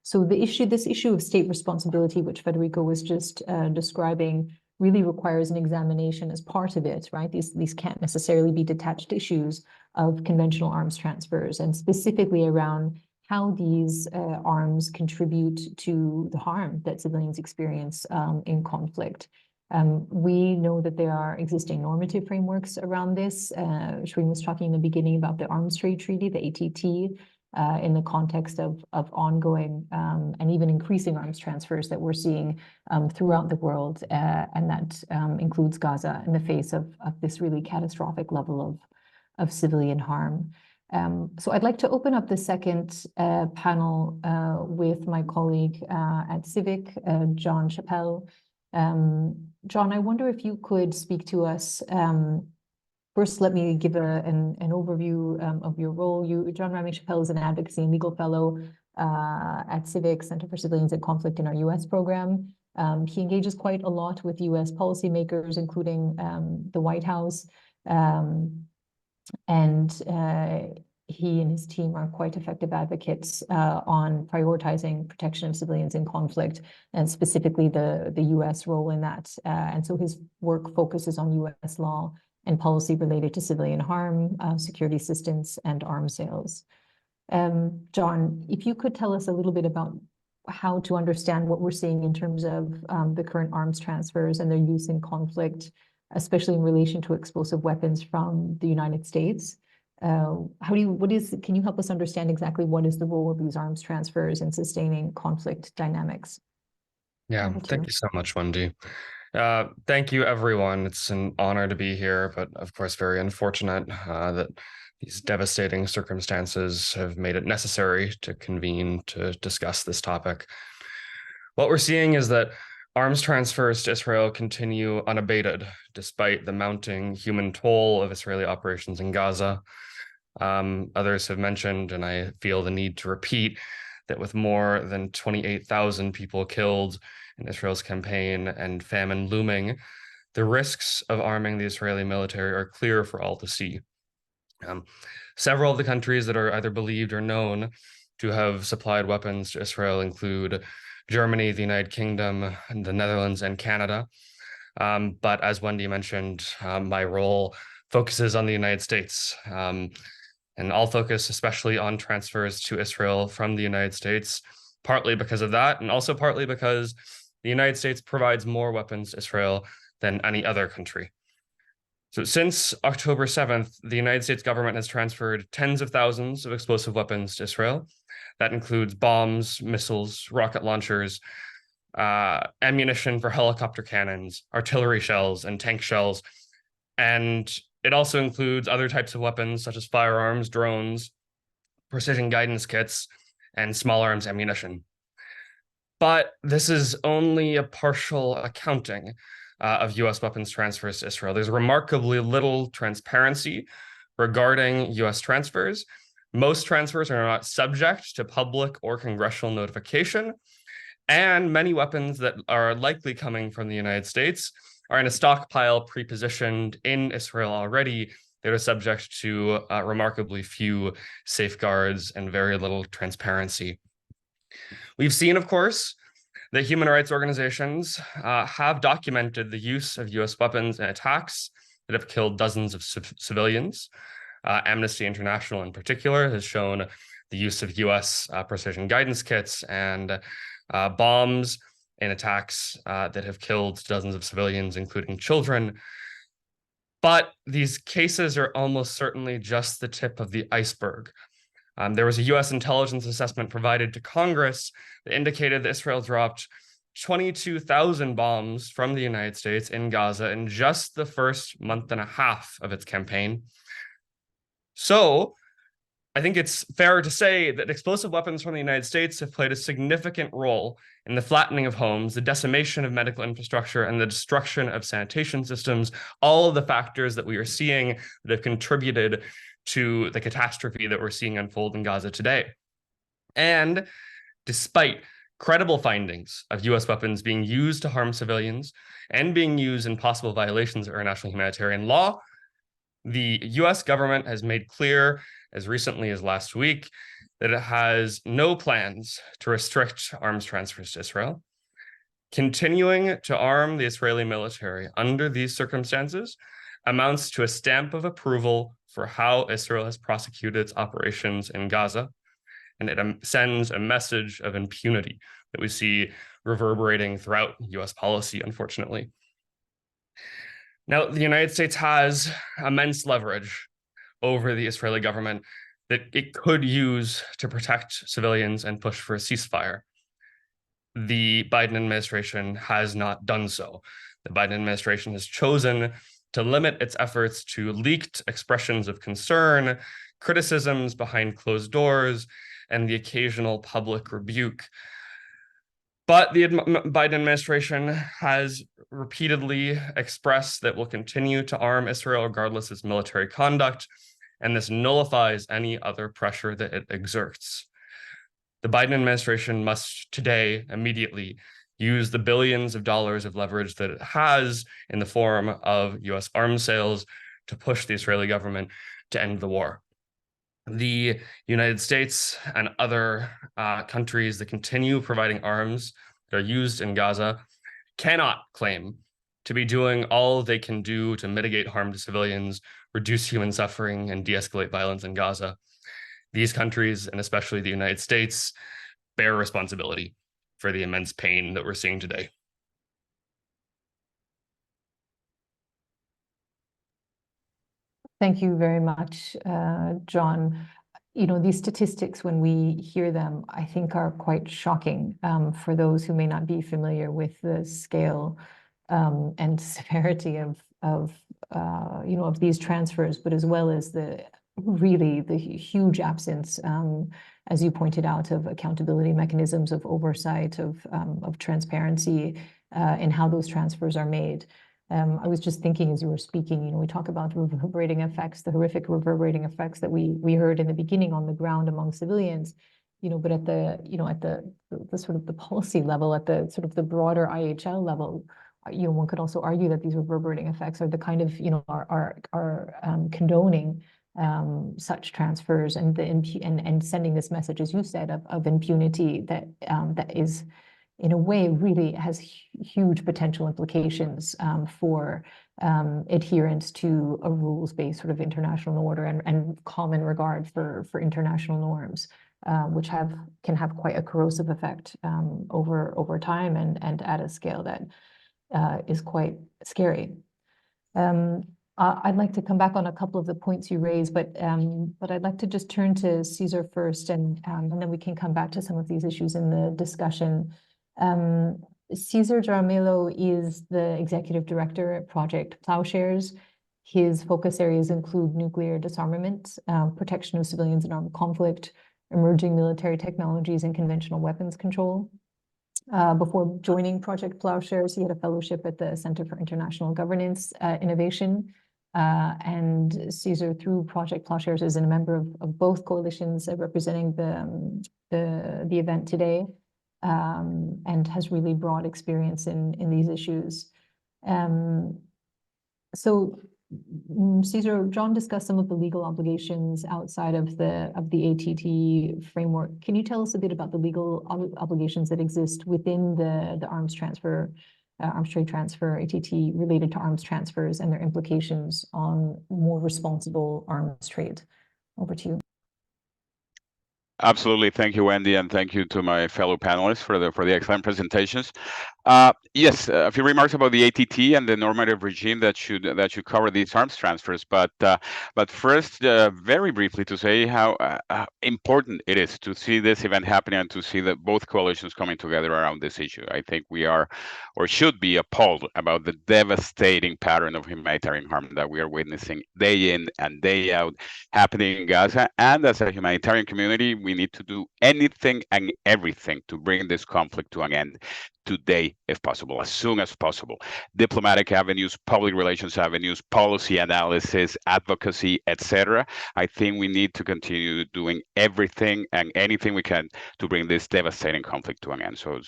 So this issue of state responsibility, which Federico was just describing, really requires an examination as part of it, right? These can't necessarily be detached issues of conventional arms transfers, and specifically around how these arms contribute to the harm that civilians experience in conflict. We know that there are existing normative frameworks around this. Shireen was talking in the beginning about the Arms Trade Treaty, the ATT, in the context of ongoing and even increasing arms transfers that we're seeing throughout the world, and that includes Gaza in the face of this really catastrophic level of civilian harm. So I'd like to open up the second panel with my colleague at Civic, John Chappell. John, I wonder if you could speak to us. First, let me give an overview of your role. John Rami Chappell is an advocacy and legal fellow at Civic, Center for Civilians in Conflict in our US program. He engages quite a lot with US policymakers, including the White House. He and his team are quite effective advocates on prioritizing protection of civilians in conflict, and specifically the US role in that. And so his work focuses on US law and policy related to civilian harm, security assistance, and arms sales. John, if you could tell us a little bit about how to understand what we're seeing in terms of the current arms transfers and their use in conflict, especially in relation to explosive weapons from the United States. Can you help us understand exactly what is the role of these arms transfers in sustaining conflict dynamics? Yeah, thank you so much, Wendy. Thank you, everyone. It's an honor to be here, but of course, very unfortunate that these devastating circumstances have made it necessary to convene to discuss this topic. What we're seeing is that arms transfers to Israel continue unabated, despite the mounting human toll of Israeli operations in Gaza. Others have mentioned, and I feel the need to repeat, that with more than 28,000 people killed in Israel's campaign and famine looming, the risks of arming the Israeli military are clear for all to see. Several of the countries that are either believed or known to have supplied weapons to Israel include Germany, the United Kingdom, the Netherlands, and Canada. But as Wendy mentioned, my role focuses on the United States. And I'll focus especially on transfers to Israel from the United States, partly because of that, and also partly because the United States provides more weapons to Israel than any other country. So since October 7th, the United States government has transferred tens of thousands of explosive weapons to Israel. That includes bombs, missiles, rocket launchers, ammunition for helicopter cannons, artillery shells, and tank shells. And it also includes other types of weapons, such as firearms, drones, precision guidance kits, and small arms ammunition. But this is only a partial accounting of US weapons transfers to Israel. There's remarkably little transparency regarding US transfers. Most transfers are not subject to public or congressional notification, And many weapons that are likely coming from the United States are in a stockpile pre-positioned in Israel already that are subject to remarkably few safeguards and very little transparency. We've seen, of course, that human rights organizations have documented the use of US weapons in attacks that have killed dozens of civilians. Amnesty International in particular has shown the use of US precision guidance kits and bombs in attacks that have killed dozens of civilians, including children. But these cases are almost certainly just the tip of the iceberg. There was a US intelligence assessment provided to Congress that indicated that Israel dropped 22,000 bombs from the United States in Gaza in just the first month and a half of its campaign. So I think it's fair to say that explosive weapons from the United States have played a significant role in the flattening of homes, the decimation of medical infrastructure, and the destruction of sanitation systems, all of the factors that we are seeing that have contributed to the catastrophe that we're seeing unfold in Gaza today. And despite credible findings of US weapons being used to harm civilians and being used in possible violations of international humanitarian law, the US government has made clear as recently as last week that it has no plans to restrict arms transfers to Israel. Continuing to arm the Israeli military under these circumstances amounts to a stamp of approval for how Israel has prosecuted its operations in Gaza, and it sends a message of impunity that we see reverberating throughout US policy, unfortunately. Now, the United States has immense leverage over the Israeli government that it could use to protect civilians and push for a ceasefire. The Biden administration has not done so. The Biden administration has chosen to limit its efforts to leaked expressions of concern, criticisms behind closed doors, and the occasional public rebuke. But the Biden administration has repeatedly expressed that will continue to arm Israel regardless of its military conduct, and this nullifies any other pressure that it exerts. The Biden administration must today immediately use the billions of dollars of leverage that it has in the form of US arms sales to push the Israeli government to end the war. The United States and other countries that continue providing arms that are used in Gaza cannot claim to be doing all they can do to mitigate harm to civilians, reduce human suffering, and de-escalate violence in Gaza. These countries, and especially the United States, bear responsibility for the immense pain that we're seeing today. Thank you very much, John. You know, these statistics, when we hear them, I think are quite shocking for those who may not be familiar with the scale and severity of these transfers, but as well as the huge absence, as you pointed out, of accountability mechanisms, of oversight, of transparency in how those transfers are made. I was just thinking as you were speaking, you know, we talk about reverberating effects, the horrific reverberating effects that we heard in the beginning on the ground among civilians, you know, but at the sort of the policy level, at the sort of the broader IHL level, you know, one could also argue that these reverberating effects are the kind of, you know, are condoning such transfers and sending this message, as you said, of impunity that is, in a way, really has huge potential implications for adherence to a rules-based sort of international order and common regard for international norms, which can have quite a corrosive effect over time and at a scale that is quite scary. I'd like to come back on a couple of the points you raised, but I'd like to just turn to Cesar first, and then we can come back to some of these issues in the discussion. Cesar Jaramillo is the executive director at Project Plowshares. His focus areas include nuclear disarmament, protection of civilians in armed conflict, emerging military technologies, and conventional weapons control. Before joining Project Plowshares, he had a fellowship at the Center for International Governance Innovation. And Cesar, through Project Plowshares, is a member of both coalitions representing the event today. and has really broad experience in these issues. So Cesar, John discussed some of the legal obligations outside of the ATT framework. Can you tell us a bit about the legal obligations that exist within the arms trade transfer, ATT, related to arms transfers and their implications on more responsible arms trade? Over to you. Absolutely. Thank you, Wendy, and thank you to my fellow panelists for the excellent presentations. Yes, a few remarks about the ATT and the normative regime that should cover these arms transfers. But first, very briefly, to say how important it is to see this event happening and to see that both coalitions coming together around this issue. I think we are, or should be, appalled about the devastating pattern of humanitarian harm that we are witnessing day in and day out happening in Gaza. And as a humanitarian community, we need to do anything and everything to bring this conflict to an end today, if possible, as soon as possible. Diplomatic avenues, public relations avenues, policy analysis, advocacy, etc. I think we need to continue doing everything and anything we can to bring this devastating conflict to an end. So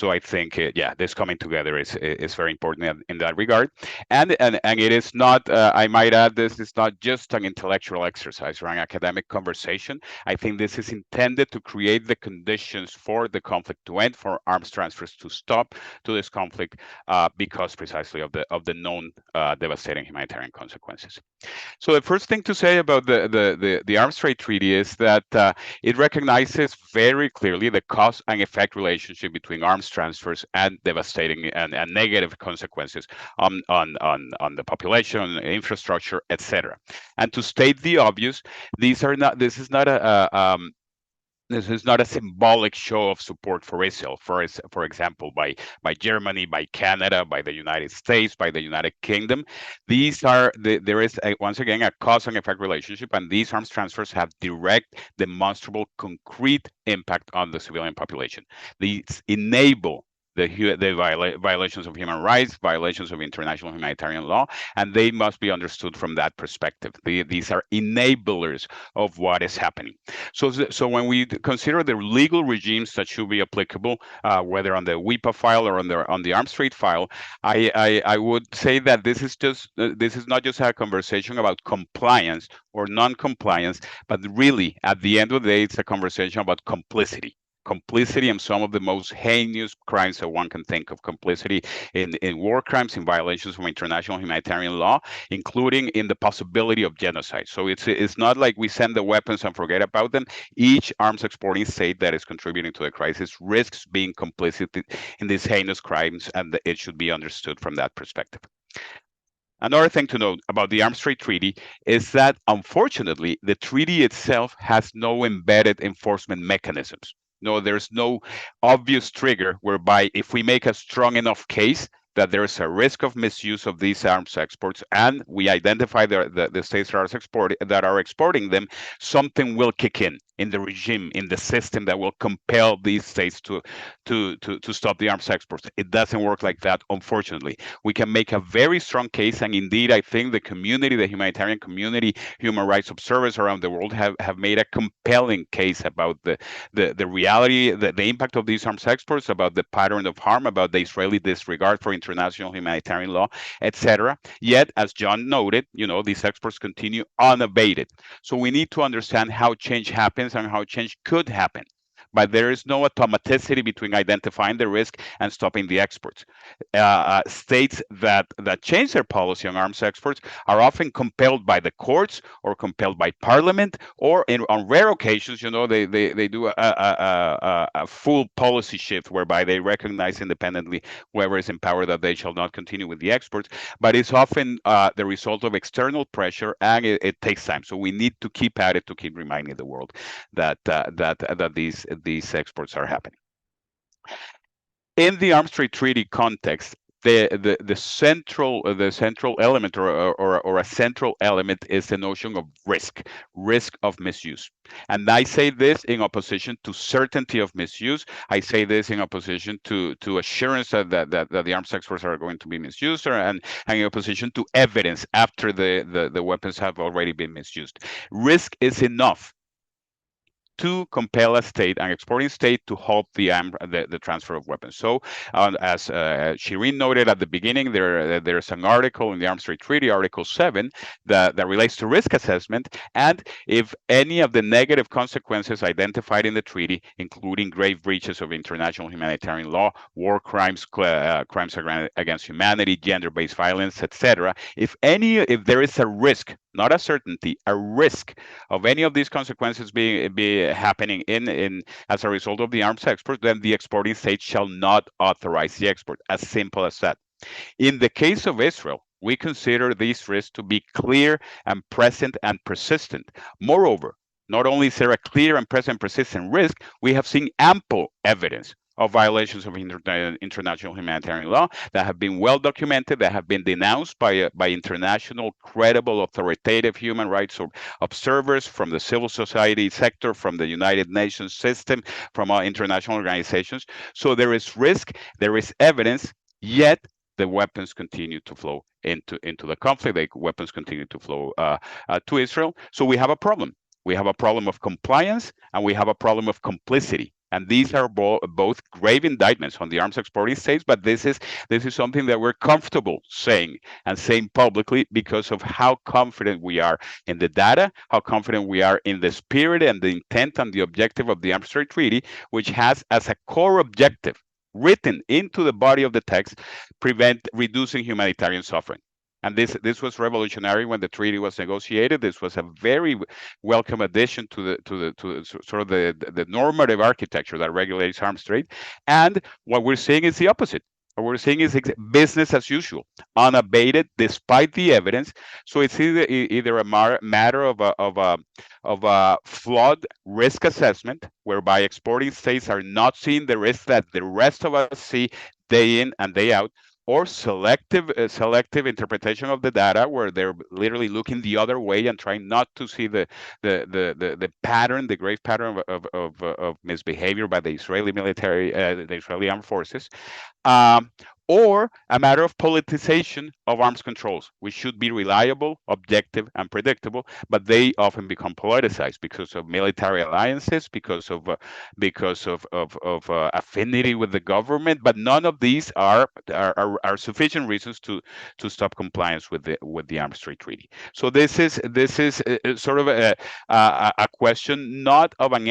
I think, this coming together is very important in that regard. And it is not, I might add, this is not just an intellectual exercise or an academic conversation. I think this is intended to create the conditions for the conflict to end, for arms transfers to stop to this conflict because precisely of the known devastating humanitarian consequences. So the first thing to say about the arms trade treaty is that it recognizes very clearly the cause and effect relationship between arms transfers and devastating and negative consequences on the population, infrastructure, etc. And to state the obvious, this is not a symbolic show of support for Israel, for example, by Germany, by Canada, by the United States, by the United Kingdom. There is once again a cause and effect relationship, and these arms transfers have direct, demonstrable, concrete impact on the civilian population. These enable the violations of human rights, violations of international humanitarian law, and they must be understood from that perspective. These are enablers of what is happening. So when we consider the legal regimes that should be applicable, whether on the EWIPA file or on the arms trade file, I would say that this is not just a conversation about compliance or non-compliance, but really, at the end of the day, it's a conversation about complicity in some of the most heinous crimes that one can think of, complicity in war crimes, in violations of international humanitarian law, including in the possibility of genocide. So it's not like we send the weapons and forget about them. Each arms exporting state that is contributing to the crisis risks being complicit in these heinous crimes, and it should be understood from that perspective. Another thing to note about the arms trade treaty is that, unfortunately, the treaty itself has no embedded enforcement mechanisms. No, there's no obvious trigger whereby if we make a strong enough case that there's a risk of misuse of these arms exports, and we identify the states that are exporting them, something will kick in the regime, in the system that will compel these states to stop the arms exports. It doesn't work like that, unfortunately. We can make a very strong case, and indeed, I think the community, the humanitarian community, human rights observers around the world have made a compelling case about the reality, the impact of these arms exports, about the pattern of harm, about the Israeli disregard for international humanitarian law, etc. Yet, as John noted, these exports continue unabated. So we need to understand how change happens and how change could happen. But there is no automaticity between identifying the risk and stopping the exports. States that change their policy on arms exports are often compelled by the courts or compelled by parliament, or on rare occasions, they do a full policy shift whereby they recognize independently whoever is in power that they shall not continue with the exports. But it's often the result of external pressure, and it takes time. So we need to keep at it, to keep reminding the world that these exports are happening. In the arms trade treaty context, the central element or a central element is the notion of risk of misuse. And I say this in opposition to certainty of misuse. I say this in opposition to assurance that the arms exports are going to be misused, and in opposition to evidence after the weapons have already been misused. Risk is enough to compel a state, an exporting state, to halt the transfer of weapons. So, as Shireen noted at the beginning, there's an article in the Arms Trade Treaty, Article 7, that relates to risk assessment, and if any of the negative consequences identified in the treaty, including grave breaches of international humanitarian law, war crimes, crimes against humanity, gender-based violence, etc., if there is a risk, not a certainty, a risk of any of these consequences be happening as a result of the arms export, then the exporting state shall not authorize the export. As simple as that. In the case of Israel, we consider these risks to be clear and present and persistent. Moreover, not only is there a clear and present persistent risk, we have seen ample evidence of violations of international humanitarian law that have been well documented, that have been denounced by international, credible, authoritative human rights observers from the civil society sector, from the United Nations system, from our international organizations. So there is risk, there is evidence, yet the weapons continue to flow into the conflict. The weapons continue to flow to Israel. So we have a problem. We have a problem of compliance, and we have a problem of complicity. And these are both grave indictments on the arms exporting states, but this is something that we're comfortable saying publicly because of how confident we are in the data, how confident we are in the spirit and the intent and the objective of the Arms Trade Treaty, which has as a core objective, written into the body of the text, reducing humanitarian suffering. And this was revolutionary when the treaty was negotiated. This was a very welcome addition to the normative architecture that regulates arms trade. And what we're seeing is the opposite. What we're seeing is business as usual, unabated despite the evidence. So it's either a matter of a flawed risk assessment, whereby exporting states are not seeing the risk that the rest of us see day in and day out, or selective interpretation of the data, where they're literally looking the other way and trying not to see the pattern, the grave pattern of misbehavior by the Israeli military, the Israeli armed forces. Or a matter of politicization of arms controls, which should be reliable, objective, and predictable, but they often become politicized because of military alliances, because of affinity with the government. But none of these are sufficient reasons to stop compliance with the Arms Trade Treaty. So this is sort of a question not of an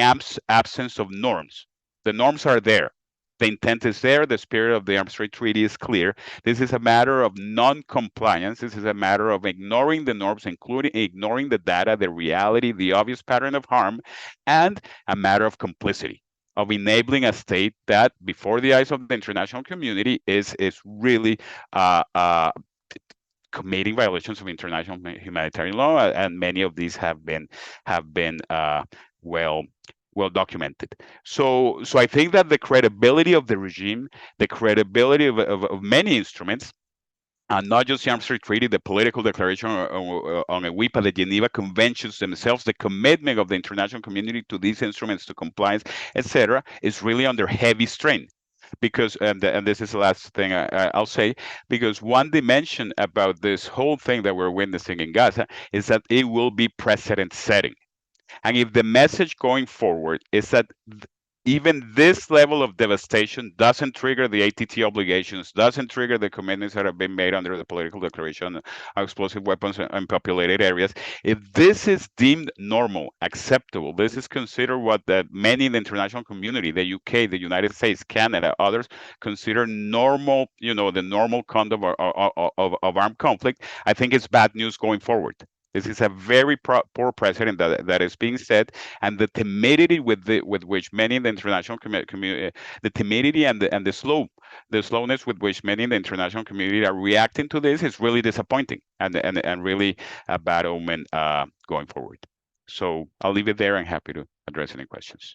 absence of norms. The norms are there. The intent is there. The spirit of the Arms Trade Treaty is clear. This is a matter of non-compliance. This is a matter of ignoring the norms, including ignoring the data, the reality, the obvious pattern of harm, and a matter of complicity, of enabling a state that, before the eyes of the international community, is really committing violations of international humanitarian law, and many of these have been well documented. So I think that the credibility of the regime, the credibility of many instruments, and not just the Arms Trade Treaty, the political declaration on EWIPA, the Geneva Conventions themselves, the commitment of the international community to these instruments, to compliance, etc., is really under heavy strain. Because, and this is the last thing I'll say, because one dimension about this whole thing that we're witnessing in Gaza is that it will be precedent setting. And if the message going forward is that even this level of devastation doesn't trigger the ATT obligations, doesn't trigger the commitments that have been made under the political declaration of explosive weapons in populated areas, if this is deemed normal, acceptable, this is considered what many in the international community, the UK, the United States, Canada, others consider normal, the normal conduct of armed conflict, I think it's bad news going forward. This is a very poor precedent that is being set, and the timidity with which many in the international community, the timidity and the slowness with which many in the international community are reacting to this is really disappointing and really a bad omen going forward. So I'll leave it there and happy to address any questions.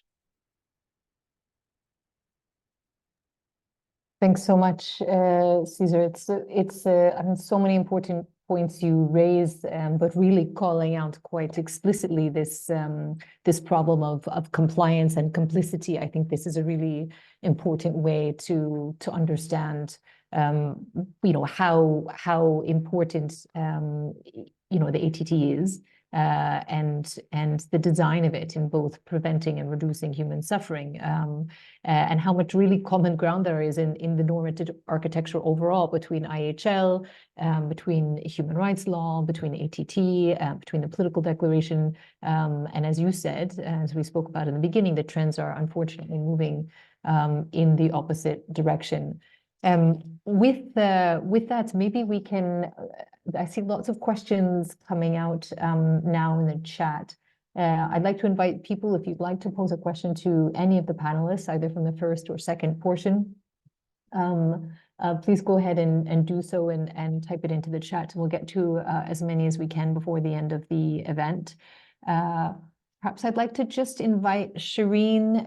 Thanks so much, Cesar. It's I mean, so many important points you raised, but really calling out quite explicitly this problem of compliance and complicity. I think this is a really important way to understand, how important the ATT is and the design of it in both preventing and reducing human suffering, and how much really common ground there is in the normative architecture overall between IHL, between human rights law, between ATT, between the political declaration, and as you said, as we spoke about in the beginning, the trends are unfortunately moving in the opposite direction. With that, maybe we can, I see lots of questions coming out now in the chat. I'd like to invite people, if you'd like to pose a question to any of the panelists, either from the first or second portion, please go ahead and do so and type it into the chat. We'll get to as many as we can before the end of the event. Perhaps I'd like to just invite Shireen.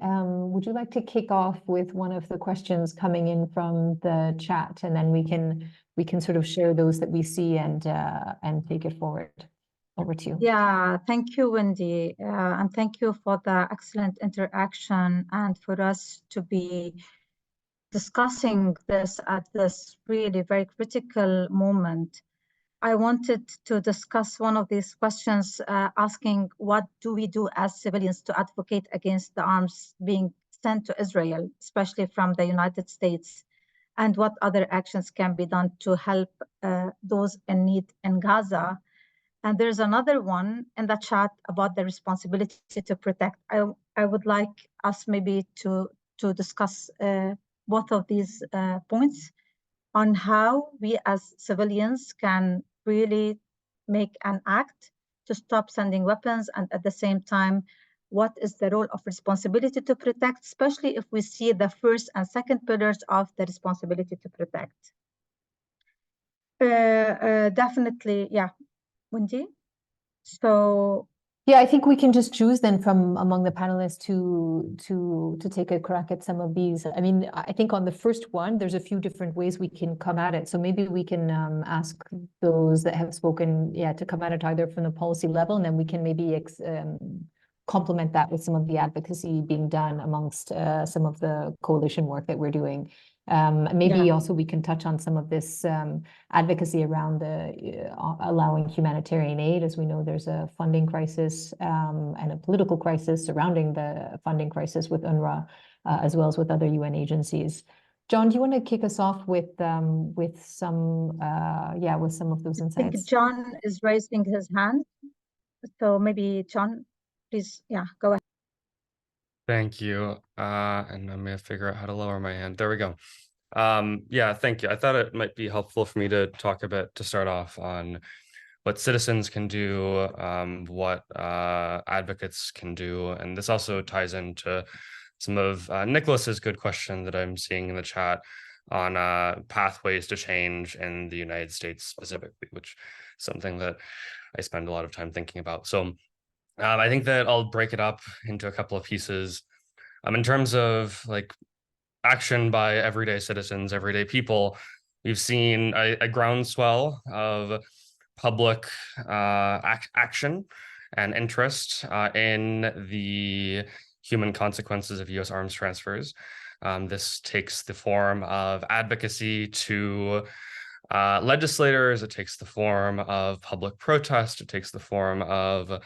Would you like to kick off with one of the questions coming in from the chat, and then we can sort of share those that we see and take it forward. Over to you. Yeah, thank you, Wendy, and thank you for the excellent interaction and for us to be discussing this at this really very critical moment. I wanted to discuss one of these questions, asking what do we do as civilians to advocate against the arms being sent to Israel, especially from the United States, and what other actions can be done to help those in need in Gaza. And there's another one in the chat about the responsibility to protect. I would like us maybe to discuss both of these points on how we as civilians can really make an act to stop sending weapons, and at the same time, what is the role of responsibility to protect, especially if we see the first and second pillars of the responsibility to protect. Definitely, yeah, Wendy. So yeah, I think we can just choose then from among the panelists to take a crack at some of these. I mean, I think on the first one, there's a few different ways we can come at it. So maybe we can ask those that have spoken, to come at it either from the policy level, and then we can maybe complement that with some of the advocacy being done amongst some of the coalition work that we're doing. Maybe also we can touch on some of this advocacy around the allowing humanitarian aid. As we know, there's a funding crisis and a political crisis surrounding the funding crisis with UNRWA, as well as with other UN agencies. John, do you want to kick us off with some of those insights? I think John is raising his hand, so maybe John, please, go ahead. Thank you. And I'm going to figure out how to lower my hand. There we go. Thank you. I thought it might be helpful for me to talk a bit to start off on what citizens can do, what advocates can do. And this also ties into some of Nicholas's good question that I'm seeing in the chat on pathways to change in the United States specifically, which is something that I spend a lot of time thinking about. So I think that I'll break it up into a couple of pieces. In terms of like action by everyday citizens, everyday people, we've seen a groundswell of public action and interest in the human consequences of U.S. arms transfers. This takes the form of advocacy to legislators. It takes the form of public protest. It takes the form of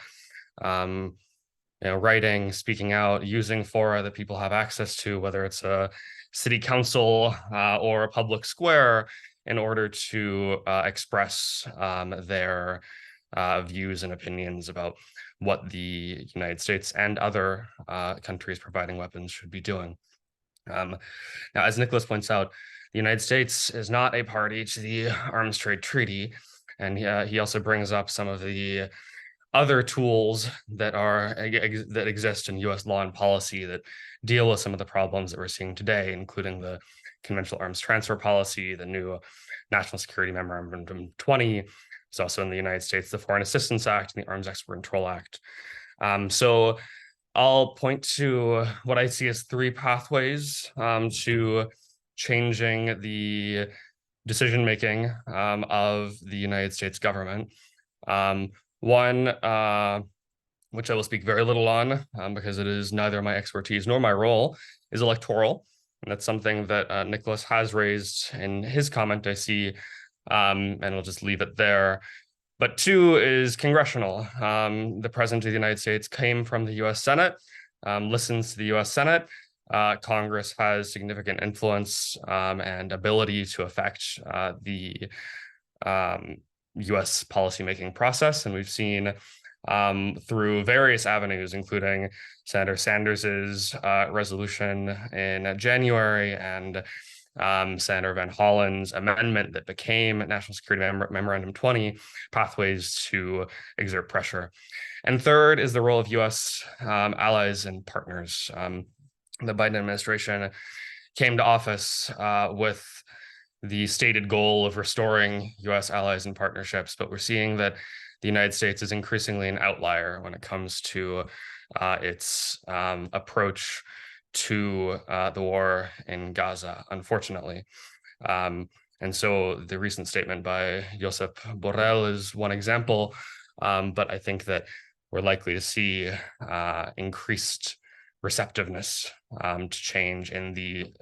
writing, speaking out, using fora that people have access to, whether it's a city council or a public square, in order to express their views and opinions about what the United States and other countries providing weapons should be doing. Now, as Nicholas points out, the United States is not a party to the Arms Trade Treaty, and he also brings up some of the other tools that exist in U.S. law and policy that deal with some of the problems that we're seeing today, including the conventional arms transfer policy, the new National Security Memorandum 20. It's also in the United States, the Foreign Assistance Act and the Arms Export Control Act. So I'll point to what I see as three pathways to changing the decision-making of the United States government. One, which I will speak very little on because it is neither my expertise nor my role, is electoral. And that's something that Nicholas has raised in his comment, I see, and I'll just leave it there. But two is congressional. The President of the United States came from the US Senate, listens to the US Senate. Congress has significant influence and ability to affect the US policymaking process. And we've seen through various avenues, including Senator Sanders's resolution in January and Senator Van Hollen's amendment that became National Security Memorandum 20, pathways to exert pressure. And third is the role of US allies and partners. The Biden administration came to office with the stated goal of restoring US allies and partnerships, but we're seeing that the United States is increasingly an outlier when it comes to its approach to the war in Gaza, unfortunately. And so the recent statement by Josep Borrell is one example, but I think that we're likely to see increased receptiveness to change in the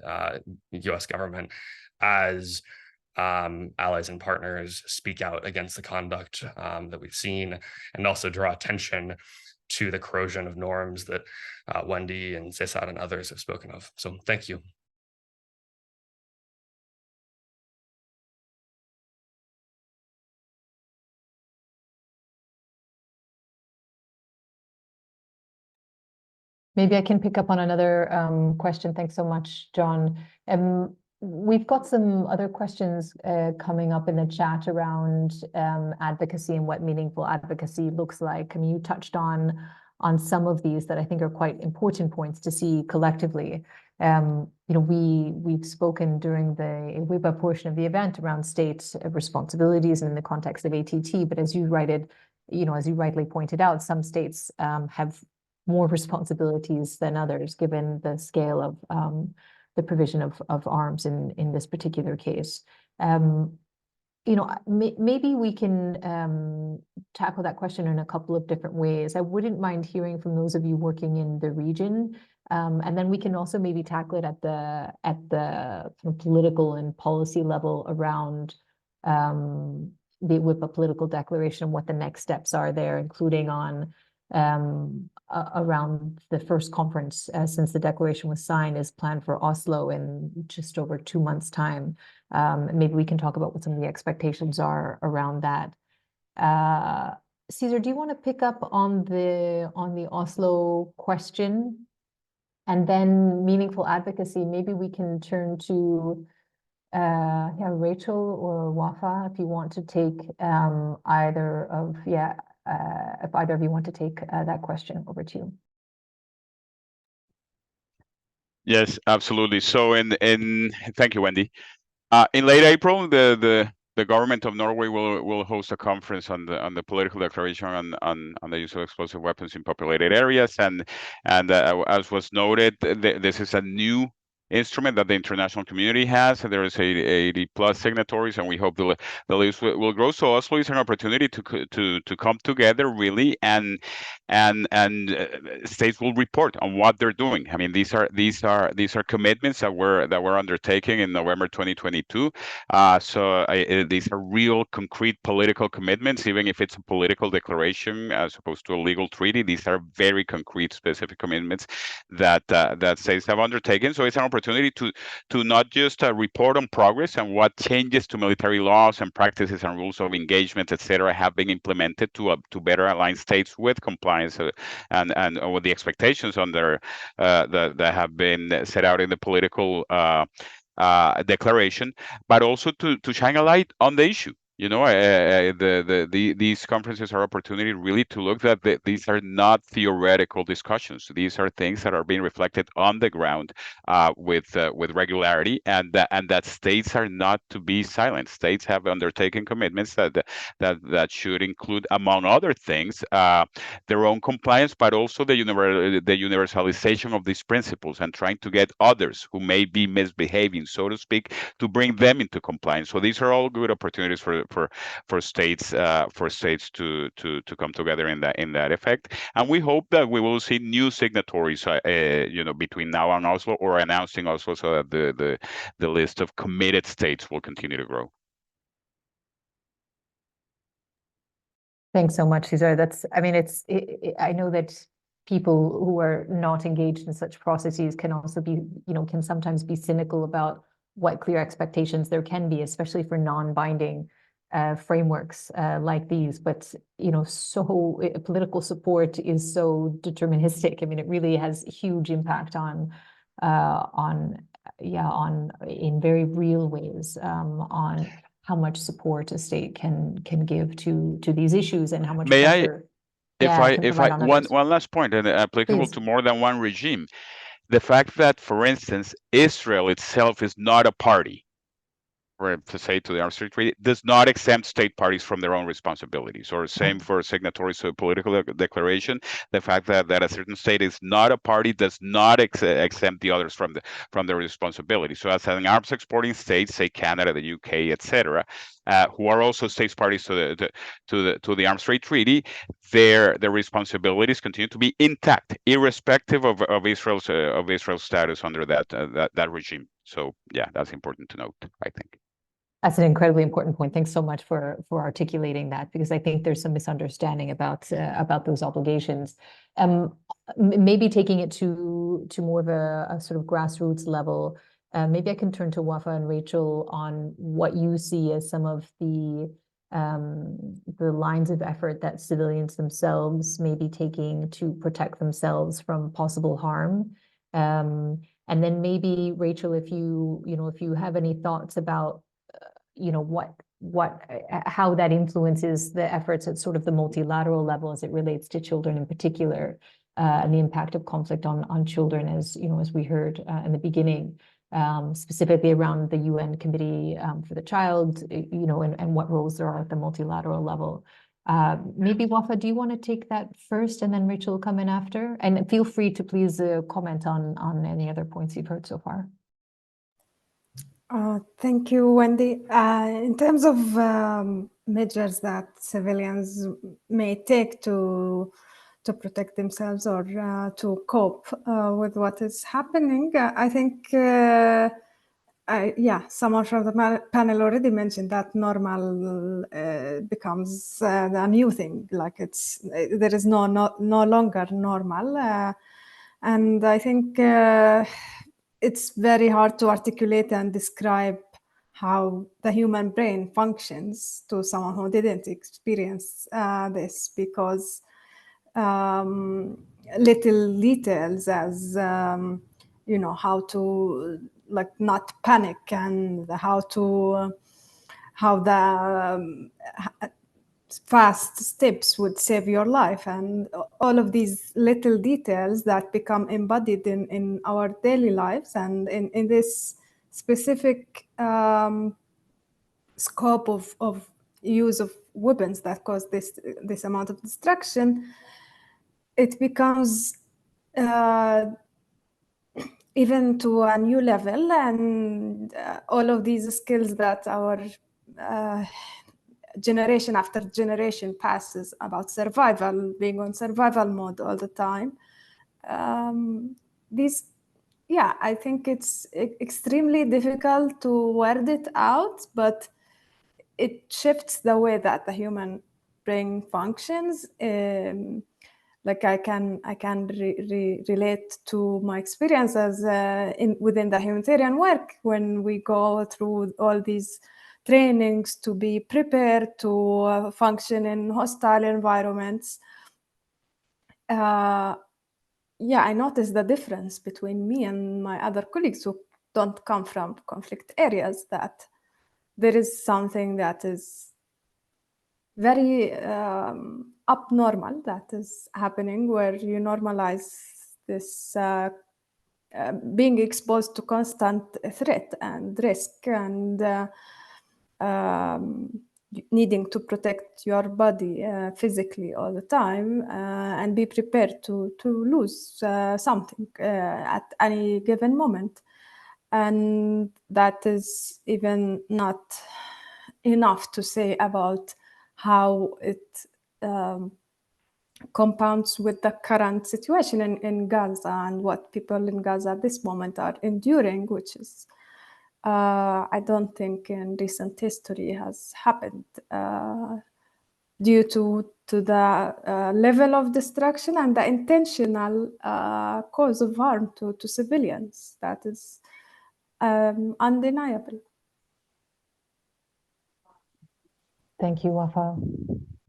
US government as allies and partners speak out against the conduct that we've seen, and also draw attention to the corrosion of norms that Wendy and Cesar and others have spoken of. So thank you. Maybe I can pick up on another question. Thanks so much, John. We've got some other questions coming up in the chat around advocacy and what meaningful advocacy looks like. I mean, you touched on some of these that I think are quite important points to see collectively. You know, we've spoken during the EWIPA portion of the event around state responsibilities and in the context of ATT, but as you rightly pointed out, some states have more responsibilities than others, given the scale of the provision of arms in this particular case. You know, maybe we can tackle that question in a couple of different ways. I wouldn't mind hearing from those of you working in the region, and then we can also maybe tackle it at the kind of political and policy level around the EWIPA political declaration, what the next steps are there, including on around the first conference since the declaration was signed is planned for Oslo in just over 2 months' time. Maybe we can talk about what some of the expectations are around that. Cesar, do you want to pick up on the Oslo question? And then meaningful advocacy, maybe we can turn to Rachel or Wafa, if you want to take if either of you want to take that question. Over to you. Yes, absolutely. So thank you, Wendy. In late April, the government of Norway will host a conference on the political declaration on the use of explosive weapons in populated areas, and as was noted, this is a new instrument that the international community has. There is 80+ signatories, and we hope the list will grow. So Oslo is an opportunity to come together really, and states will report on what they're doing. I mean, these are commitments that were undertaking in November 2022. These are real, concrete political commitments, even if it's a political declaration as opposed to a legal treaty. These are very concrete, specific commitments that states have undertaken. So it's an opportunity to not just report on progress and what changes to military laws and practices and rules of engagement, etc., have been implemented to better align states with compliance and with the expectations under that have been set out in the political declaration, but also to shine a light on the issue. You know, these conferences are opportunity really to look at these are not theoretical discussions. These are things that are being reflected on the ground with regularity, and that states are not to be silent. States have undertaken commitments that should include, among other things, their own compliance, but also the universalization of these principles and trying to get others who may be misbehaving, so to speak, to bring them into compliance. So these are all good opportunities for states to come together in that effect, and we hope that we will see new signatories between now and Oslo, or announcing Oslo, so that the list of committed states will continue to grow. Thanks so much, Cesar. I mean, I know that people who are not engaged in such processes can also be, can sometimes be cynical about what clear expectations there can be, especially for non-binding frameworks like these. But, political support is so deterministic. I mean, it really has huge impact in very real ways on how much support a state can give to these issues and how much pressure. One last point, and applicable Please. to more than one regime, the fact that, for instance, Israel itself is not a party, or to say to the Arms Treaty, does not exempt state parties from their own responsibilities, or same for signatories to a political declaration. The fact that a certain state is not a party does not exempt the others from their responsibility. So as an arms exporting state, say Canada, the UK, etc., who are also states parties to the Arms Trade Treaty, their responsibilities continue to be intact, irrespective of Israel's status under that regime. So yeah, that's important to note, I think. That's an incredibly important point. Thanks so much for articulating that, because I think there's some misunderstanding about those obligations. Maybe taking it to more of a sort of grassroots level. Maybe I can turn to Wafa and Rachel on what you see as some of the lines of effort that civilians themselves may be taking to protect themselves from possible harm. And then maybe, Rachel, if you have any thoughts about how that influences the efforts at sort of the multilateral level as it relates to children in particular, and the impact of conflict on children, as we heard in the beginning, specifically around the UN Committee for the Child, and what roles there are at the multilateral level. Maybe Wafa, do you want to take that first, and then Rachel will come in after? And feel free to please comment on any other points you've heard so far. Thank you, Wendy. In terms of measures that civilians may take to protect themselves or to cope with what is happening, I think, someone from the panel already mentioned that normal becomes a new thing. Like there is no longer normal, and I think. It's very hard to articulate and describe how the human brain functions to someone who didn't experience this, because little details as how to not panic, and how the fast steps would save your life, and all of these little details that become embodied in our daily lives, and in this specific scope of use of weapons that cause this amount of destruction, it becomes even to a new level, and all of these skills that our generation after generation passes about survival, being on survival mode all the time. I think it's extremely difficult to word it out, but it shifts the way that the human brain functions. Like I can relate to my experiences within the humanitarian work, when we go through all these trainings to be prepared to function in hostile environments. I noticed the difference between me and my other colleagues who don't come from conflict areas, that there is something that is very abnormal that is happening, where you normalize this being exposed to constant threat and risk, and needing to protect your body physically all the time, and be prepared to lose something at any given moment. And that is even not enough to say about how it compounds with the current situation in Gaza, and what people in Gaza at this moment are enduring, which is I don't think in recent history has happened due to the level of destruction and the intentional cause of harm to civilians. That is undeniable. Thank you, Wafa.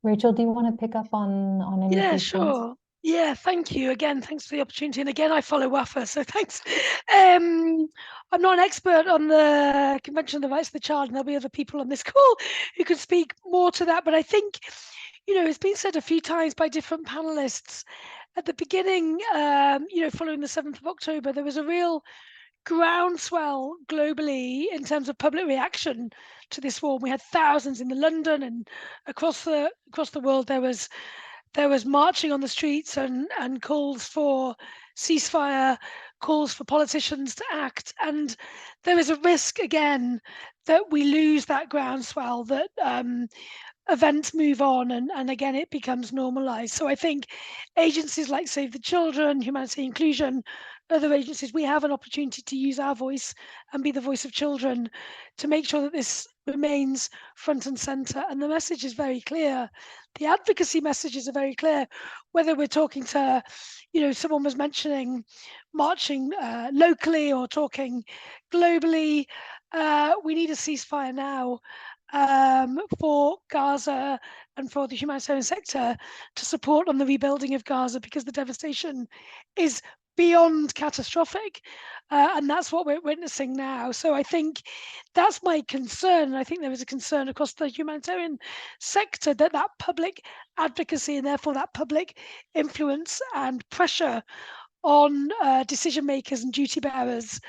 Rachel, do you want to pick up on any of these points? Sure. Yeah, thank you. Again, thanks for the opportunity. And again, I follow WAFA, so thanks. I'm not an expert on the Convention on the Rights of the Child, and there'll be other people on this call who could speak more to that. But I think, it's been said a few times by different panelists. At the beginning, following the 7th of October, there was a real groundswell globally in terms of public reaction to this war. We had thousands in London and across the world. There was marching on the streets and calls for ceasefire, calls for politicians to act. And there is a risk, again, that we lose that groundswell, that events move on and again, it becomes normalized. So I think agencies like Save the Children, Humanitarian Inclusion, other agencies, we have an opportunity to use our voice and be the voice of children to make sure that this remains front and center. And the message is very clear. The advocacy messages are very clear, whether we're talking to, someone was mentioning marching locally or talking globally. We need a ceasefire now for Gaza and for the humanitarian sector to support on the rebuilding of Gaza, because the devastation is beyond catastrophic, and that's what we're witnessing now. So I think that's my concern. I think there is a concern across the humanitarian sector that public advocacy and therefore that public influence and pressure on decision makers and duty bearers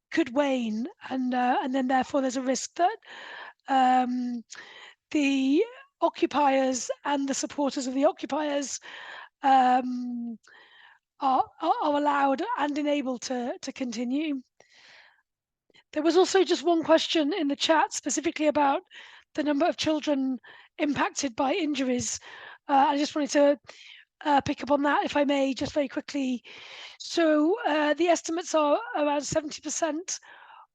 could wane, and then therefore there's a risk that the occupiers and the supporters of the occupiers are allowed and enabled to continue. There was also just one question in the chat specifically about the number of children impacted by injuries. I just wanted to pick up on that, if I may, just very quickly. So the estimates are around 70%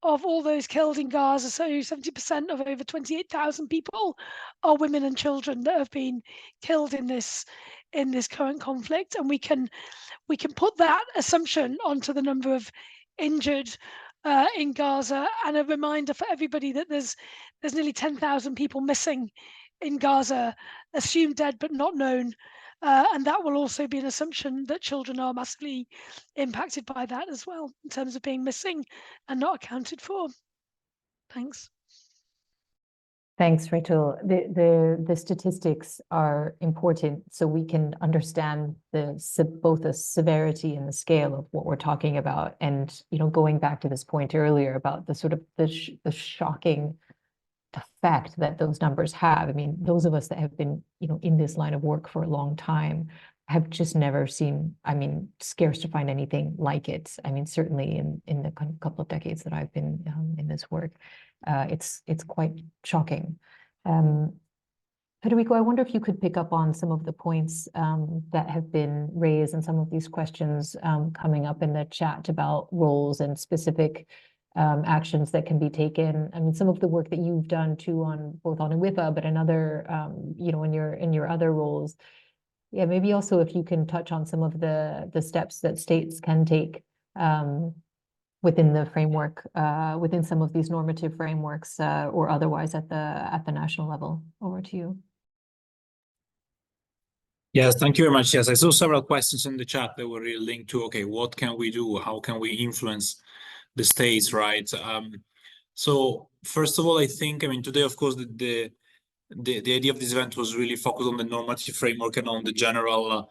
of all those killed in Gaza, so 70% of over 28,000 people are women and children that have been killed in this current conflict, and we can put that assumption onto the number of injured in Gaza, and a reminder for everybody that there's nearly 10,000 people missing in Gaza, assumed dead but not known. And that will also be an assumption that children are massively impacted by that as well, in terms of being missing and not accounted for. Thanks. Thanks, Rachel. The statistics are important so we can understand both the severity and the scale of what we're talking about. And, going back to this point earlier about the sort of the shocking effect that those numbers have. I mean, those of us that have been, in this line of work for a long time have just never seen, scarce to find anything like it. I mean, certainly in the couple of decades that I've been in this work, it's quite shocking. Federico, I wonder if you could pick up on some of the points that have been raised and some of these questions coming up in the chat about roles and specific actions that can be taken. I mean, some of the work that you've done too on both on EWIPA, but in other, in your other roles. Yeah, maybe also if you can touch on some of the steps that states can take within the framework, within some of these normative frameworks, or otherwise at the national level. Over to you. Yes, thank you very much. Yes, I saw several questions in the chat that were really linked to, okay, what can we do? How can we influence the states, right? So first of all, I think, today, of course, the idea of this event was really focused on the normative framework and on the general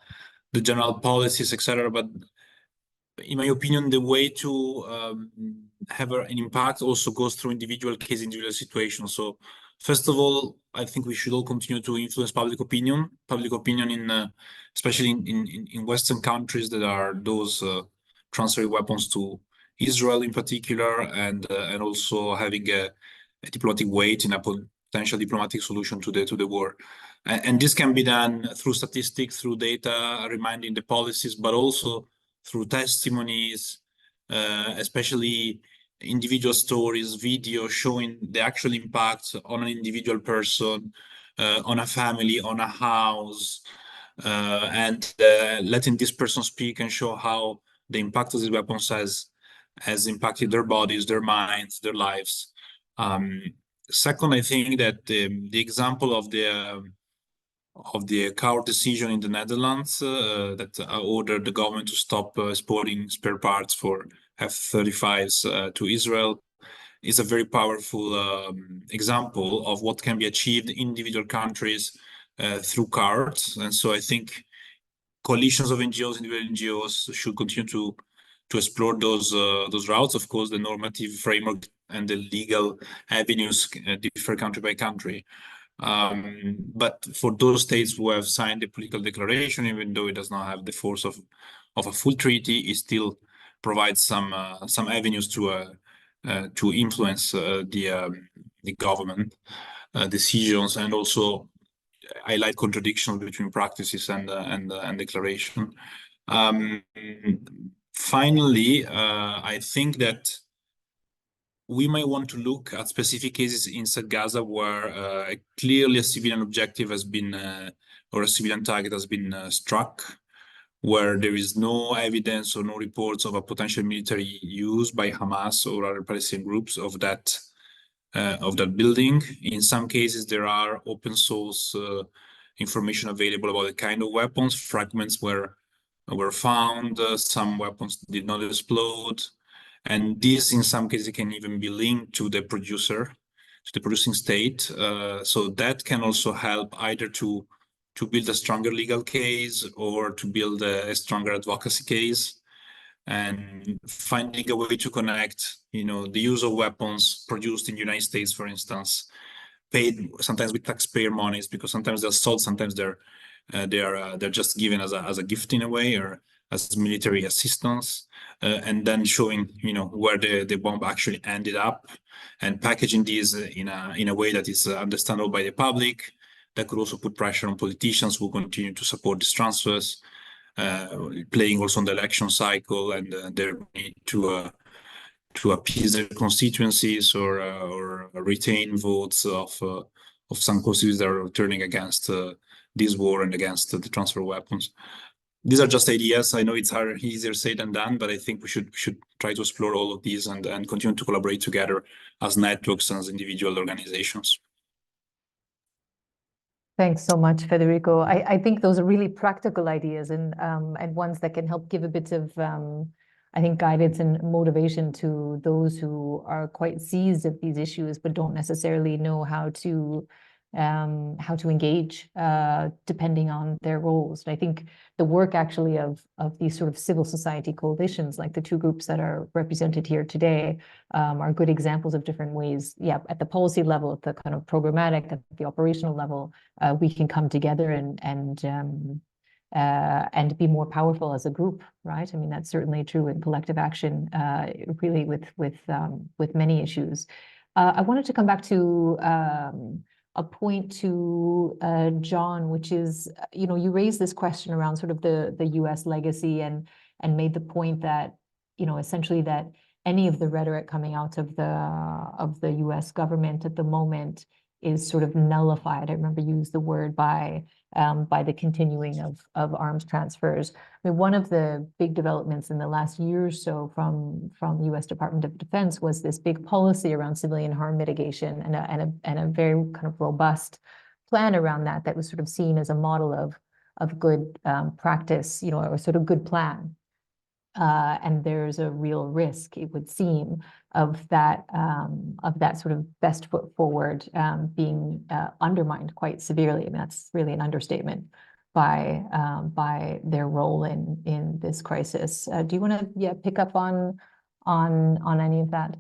policies, etc. But in my opinion, the way to have an impact also goes through individual case, individual situations. So first of all, I think we should all continue to influence public opinion in, especially in Western countries that are those transferring weapons to Israel in particular, and also having a diplomatic weight in a potential diplomatic solution to the war. And this can be done through statistics, through data, reminding the policies, but also through testimonies, especially individual stories, video showing the actual impact on an individual person, on a family, on a house, and letting this person speak and show how the impact of these weapons has impacted their bodies, their minds, their lives. Second, I think that the example of the court decision in the Netherlands that ordered the government to stop exporting spare parts for F-35s to Israel is a very powerful example of what can be achieved in individual countries through cards. And so I think coalitions of NGOs, individual NGOs should continue to explore those routes. Of course, the normative framework and the legal avenues differ country by country. But for those states who have signed the political declaration, even though it does not have the force of a full treaty, it still provides some avenues to influence the government decisions, and also highlight contradictions between practices and declaration. Finally, I think that we might want to look at specific cases inside Gaza where clearly a civilian objective has been, or a civilian target has been struck, where there is no evidence or no reports of a potential military use by Hamas or other Palestinian groups of that building. In some cases, there are open source information available about the kind of weapons. Fragments were found. Some weapons did not explode. And this, in some cases, can even be linked to the producer, to the producing state. So that can also help either to build a stronger legal case or to build a stronger advocacy case. And finding a way to connect, the use of weapons produced in the United States, for instance, paid sometimes with taxpayer monies, because sometimes they're sold, sometimes they're just given as a gift in a way, or as military assistance, and then showing where the bomb actually ended up, and packaging these in a way that is understandable by the public. That could also put pressure on politicians who continue to support these transfers, playing also on the election cycle and their need to appease their constituencies or retain votes of some constituencies that are turning against this war and against the transfer of weapons. These are just ideas. I know it's easier said than done, but I think we should try to explore all of these and continue to collaborate together as networks and as individual organizations. Thanks so much, Federico. I think those are really practical ideas and ones that can help give a bit of, I think, guidance and motivation to those who are quite seized of these issues, but don't necessarily know how to engage depending on their roles. And I think the work actually of these sort of civil society coalitions, like the two groups that are represented here today, are good examples of different ways. Yeah, at the policy level, at the kind of programmatic, at the operational level, we can come together and be more powerful as a group, right? I mean, that's certainly true in collective action, really with many issues. I wanted to come back to a point to John, which is, you raised this question around sort of the U.S. legacy and made the point that, essentially that any of the rhetoric coming out of the U.S. government at the moment is sort of nullified. I remember you used the word by the continuing of arms transfers. I mean, one of the big developments in the last year or so from the U.S. Department of Defense was this big policy around civilian harm mitigation and a very kind of robust plan around that was sort of seen as a model of good practice, or sort of good plan. And there's a real risk, it would seem, of that sort of best foot forward being undermined quite severely. I mean, that's really an understatement by their role in this crisis. Do you want to pick up on any of that?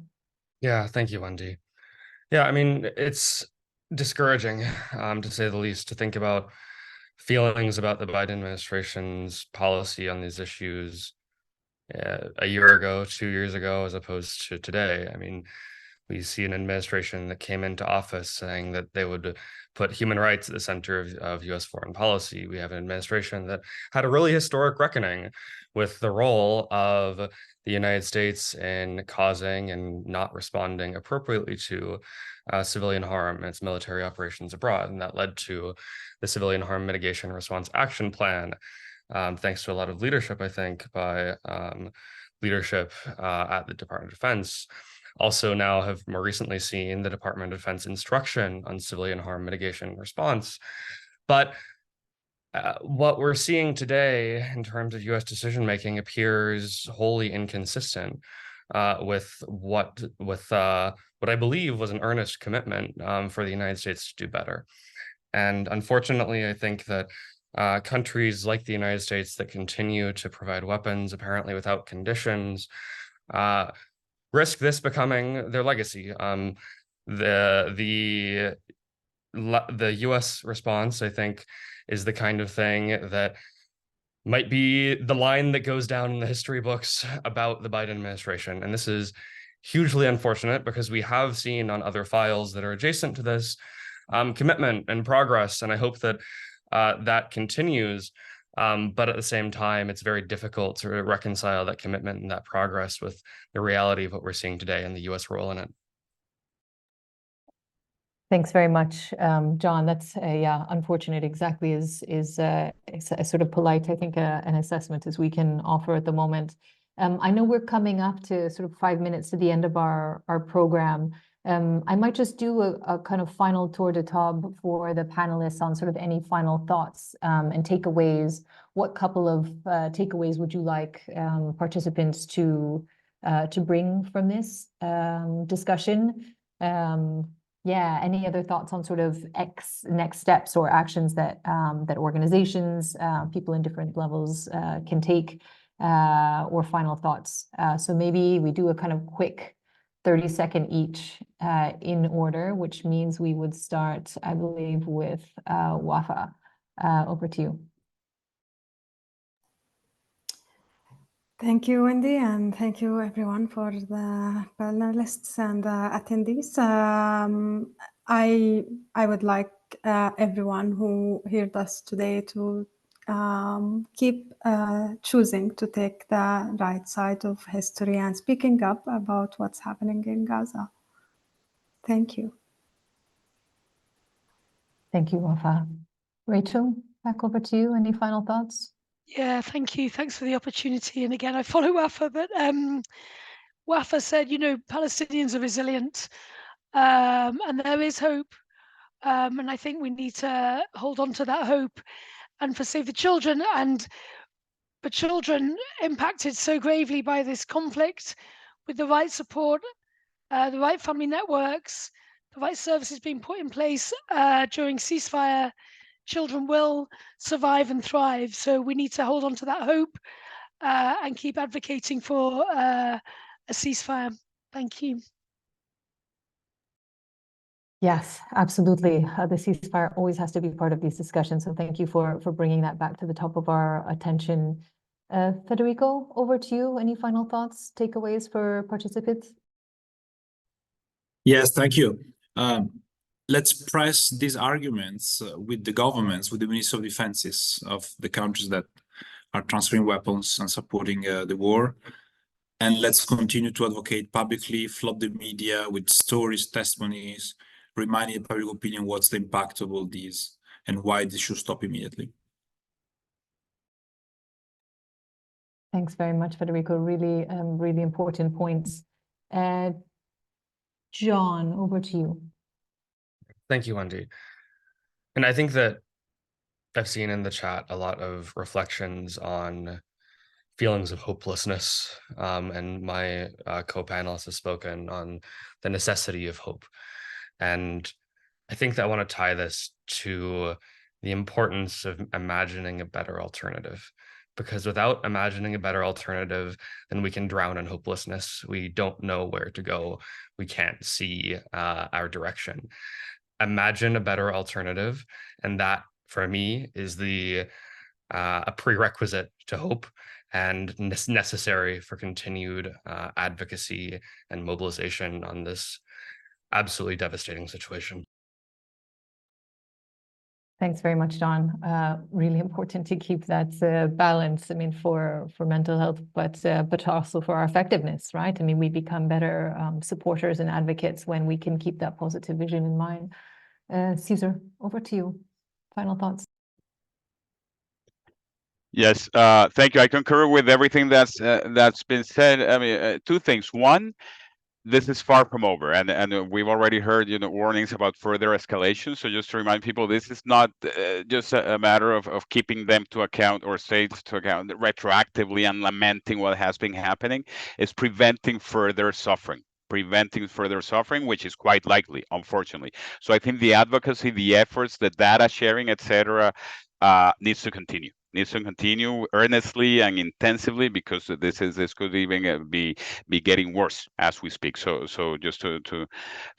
Yeah, thank you, Wendy. Yeah, I mean, it's discouraging, to say the least, to think about feelings about the Biden administration's policy on these issues a year ago, 2 years ago, as opposed to today. I mean, We see an administration that came into office saying that they would put human rights at the center of US foreign policy. We have an administration that had a really historic reckoning with the role of the United States in causing and not responding appropriately to civilian harm and its military operations abroad. And that led to the Civilian Harm Mitigation Response Action Plan, thanks to a lot of leadership, I think, by leadership at the Department of Defense. Also now have more recently seen the Department of Defense instruction on civilian harm mitigation response. But what we're seeing today in terms of US decision-making appears wholly inconsistent with what I believe was an earnest commitment for the United States to do better. And unfortunately, I think that countries like the United States that continue to provide weapons, apparently without conditions, risk this becoming their legacy. The US response, I think, is the kind of thing that might be the line that goes down in the history books about the Biden administration. And this is hugely unfortunate because we have seen on other files that are adjacent to this commitment and progress. And I hope that that continues. But at the same time, it's very difficult to reconcile that commitment and that progress with the reality of what we're seeing today and the US role in it. Thanks very much, John. That's unfortunate. Exactly is a sort of polite, I think, an assessment as we can offer at the moment. I know we're coming up to sort of 5 minutes to the end of our program. I might just do a kind of final tour de table for the panelists on sort of any final thoughts and takeaways. What couple of takeaways would you like participants to bring from this discussion? Any other thoughts on sort of next steps or actions that that organizations, people in different levels can take, or final thoughts? So maybe we do a kind of quick 30-second each in order, which means we would start, I believe, with Wafa. Over to you. Thank you, Wendy, and thank you everyone for the panelists and attendees. I would like everyone who heard us today to keep choosing to take the right side of history and speaking up about what's happening in Gaza. Thank you. Thank you, Wafa. Rachel, back over to you. Any final thoughts? Yeah, thank you. Thanks for the opportunity. And again, I follow Wafa, but Wafa said, Palestinians are resilient, and there is hope. And I think we need to hold on to that hope and for Save the Children. But children impacted so gravely by this conflict, with the right support, the right family networks, the right services being put in place during ceasefire, children will survive and thrive. So we need to hold on to that hope and keep advocating for a ceasefire. Thank you. Yes, absolutely. The ceasefire always has to be part of these discussions. So thank you for bringing that back to the top of our attention. Federico, over to you. Any final thoughts, takeaways for participants? Yes, thank you. Let's press these arguments with the governments, with the Ministry of Defenses of the countries that are transferring weapons and supporting the war. And let's continue to advocate publicly, flood the media with stories, testimonies, reminding the public opinion what's the impact of all these and why this should stop immediately. Thanks very much, Federico. Really, really important points. John, over to you. Thank you, Wendy. And I think that I've seen in the chat a lot of reflections on feelings of hopelessness, and my co-panelist has spoken on the necessity of hope. And I think that I want to tie this to the importance of imagining a better alternative. Because without imagining a better alternative, then we can drown in hopelessness. We don't know where to go. We can't see our direction. Imagine a better alternative, and that, for me, is a prerequisite to hope and necessary for continued advocacy and mobilization on this absolutely devastating situation. Thanks very much, Don. Really important to keep that balance. I mean, for mental health, but also for our effectiveness, right? I mean, we become better supporters and advocates when we can keep that positive vision in mind. Cesar, over to you. Final thoughts. Yes, thank you. I concur with everything that's been said. I mean, two things. One, this is far from over, and we've already heard warnings about further escalation. So just to remind people, this is not just a matter of keeping them to account or states to account retroactively and lamenting what has been happening. It's preventing further suffering, which is quite likely, unfortunately. So I think the advocacy, the efforts, the data sharing, etc., needs to continue earnestly and intensively, because this could even be getting worse as we speak. So just to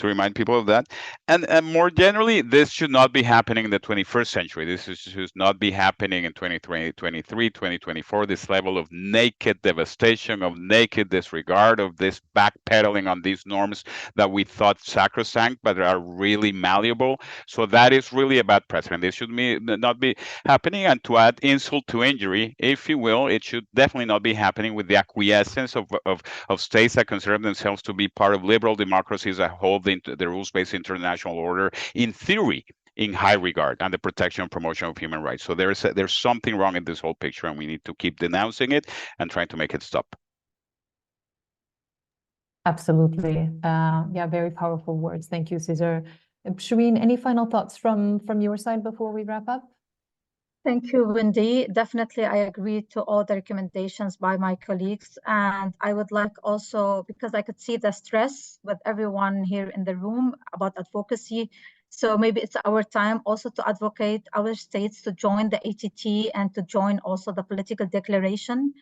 remind people of that, and more generally, this should not be happening in the 21st century. This should not be happening in 2023, 2024. This level of naked devastation, of naked disregard, of this backpedaling on these norms that we thought sacrosanct but are really malleable. So that is really a bad precedent. This should not be happening. And to add insult to injury, if you will, it should definitely not be happening with the acquiescence of states that consider themselves to be part of liberal democracies that hold the rules-based international order, in theory, in high regard, and the protection and promotion of human rights. So there's something wrong in this whole picture, and we need to keep denouncing it and trying to make it stop. Absolutely. Yeah, very powerful words. Thank you, Cesar. Shireen, any final thoughts from your side before we wrap up? Thank you, Wendy. Definitely, I agree to all the recommendations by my colleagues. And I would like also, because I could see the stress with everyone here in the room about advocacy. So maybe it's our time also to advocate our states to join the ATT and to join also the political declaration.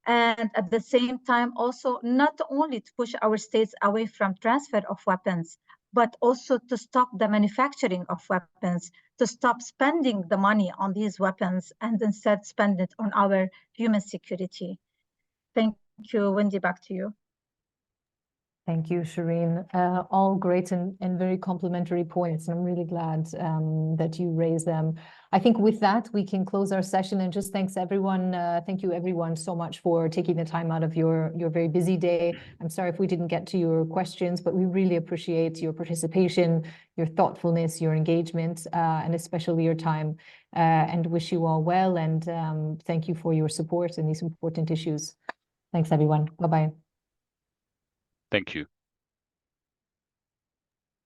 And at the same time, also not only to push our states away from transfer of weapons, but also to stop the manufacturing of weapons, to stop spending the money on these weapons and instead spend it on our human security. Thank you, Wendy, back to you. Thank you, Shireen. All great and very complimentary points. And I'm really glad that you raised them. I think with that, we can close our session, and just thanks everyone. Thank you everyone so much for taking the time out of your very busy day. I'm sorry if we didn't get to your questions, but we really appreciate your participation, your thoughtfulness, your engagement, and especially your time, and wish you all well. And thank you for your support in these important issues. Thanks, everyone. Bye-bye. Thank you.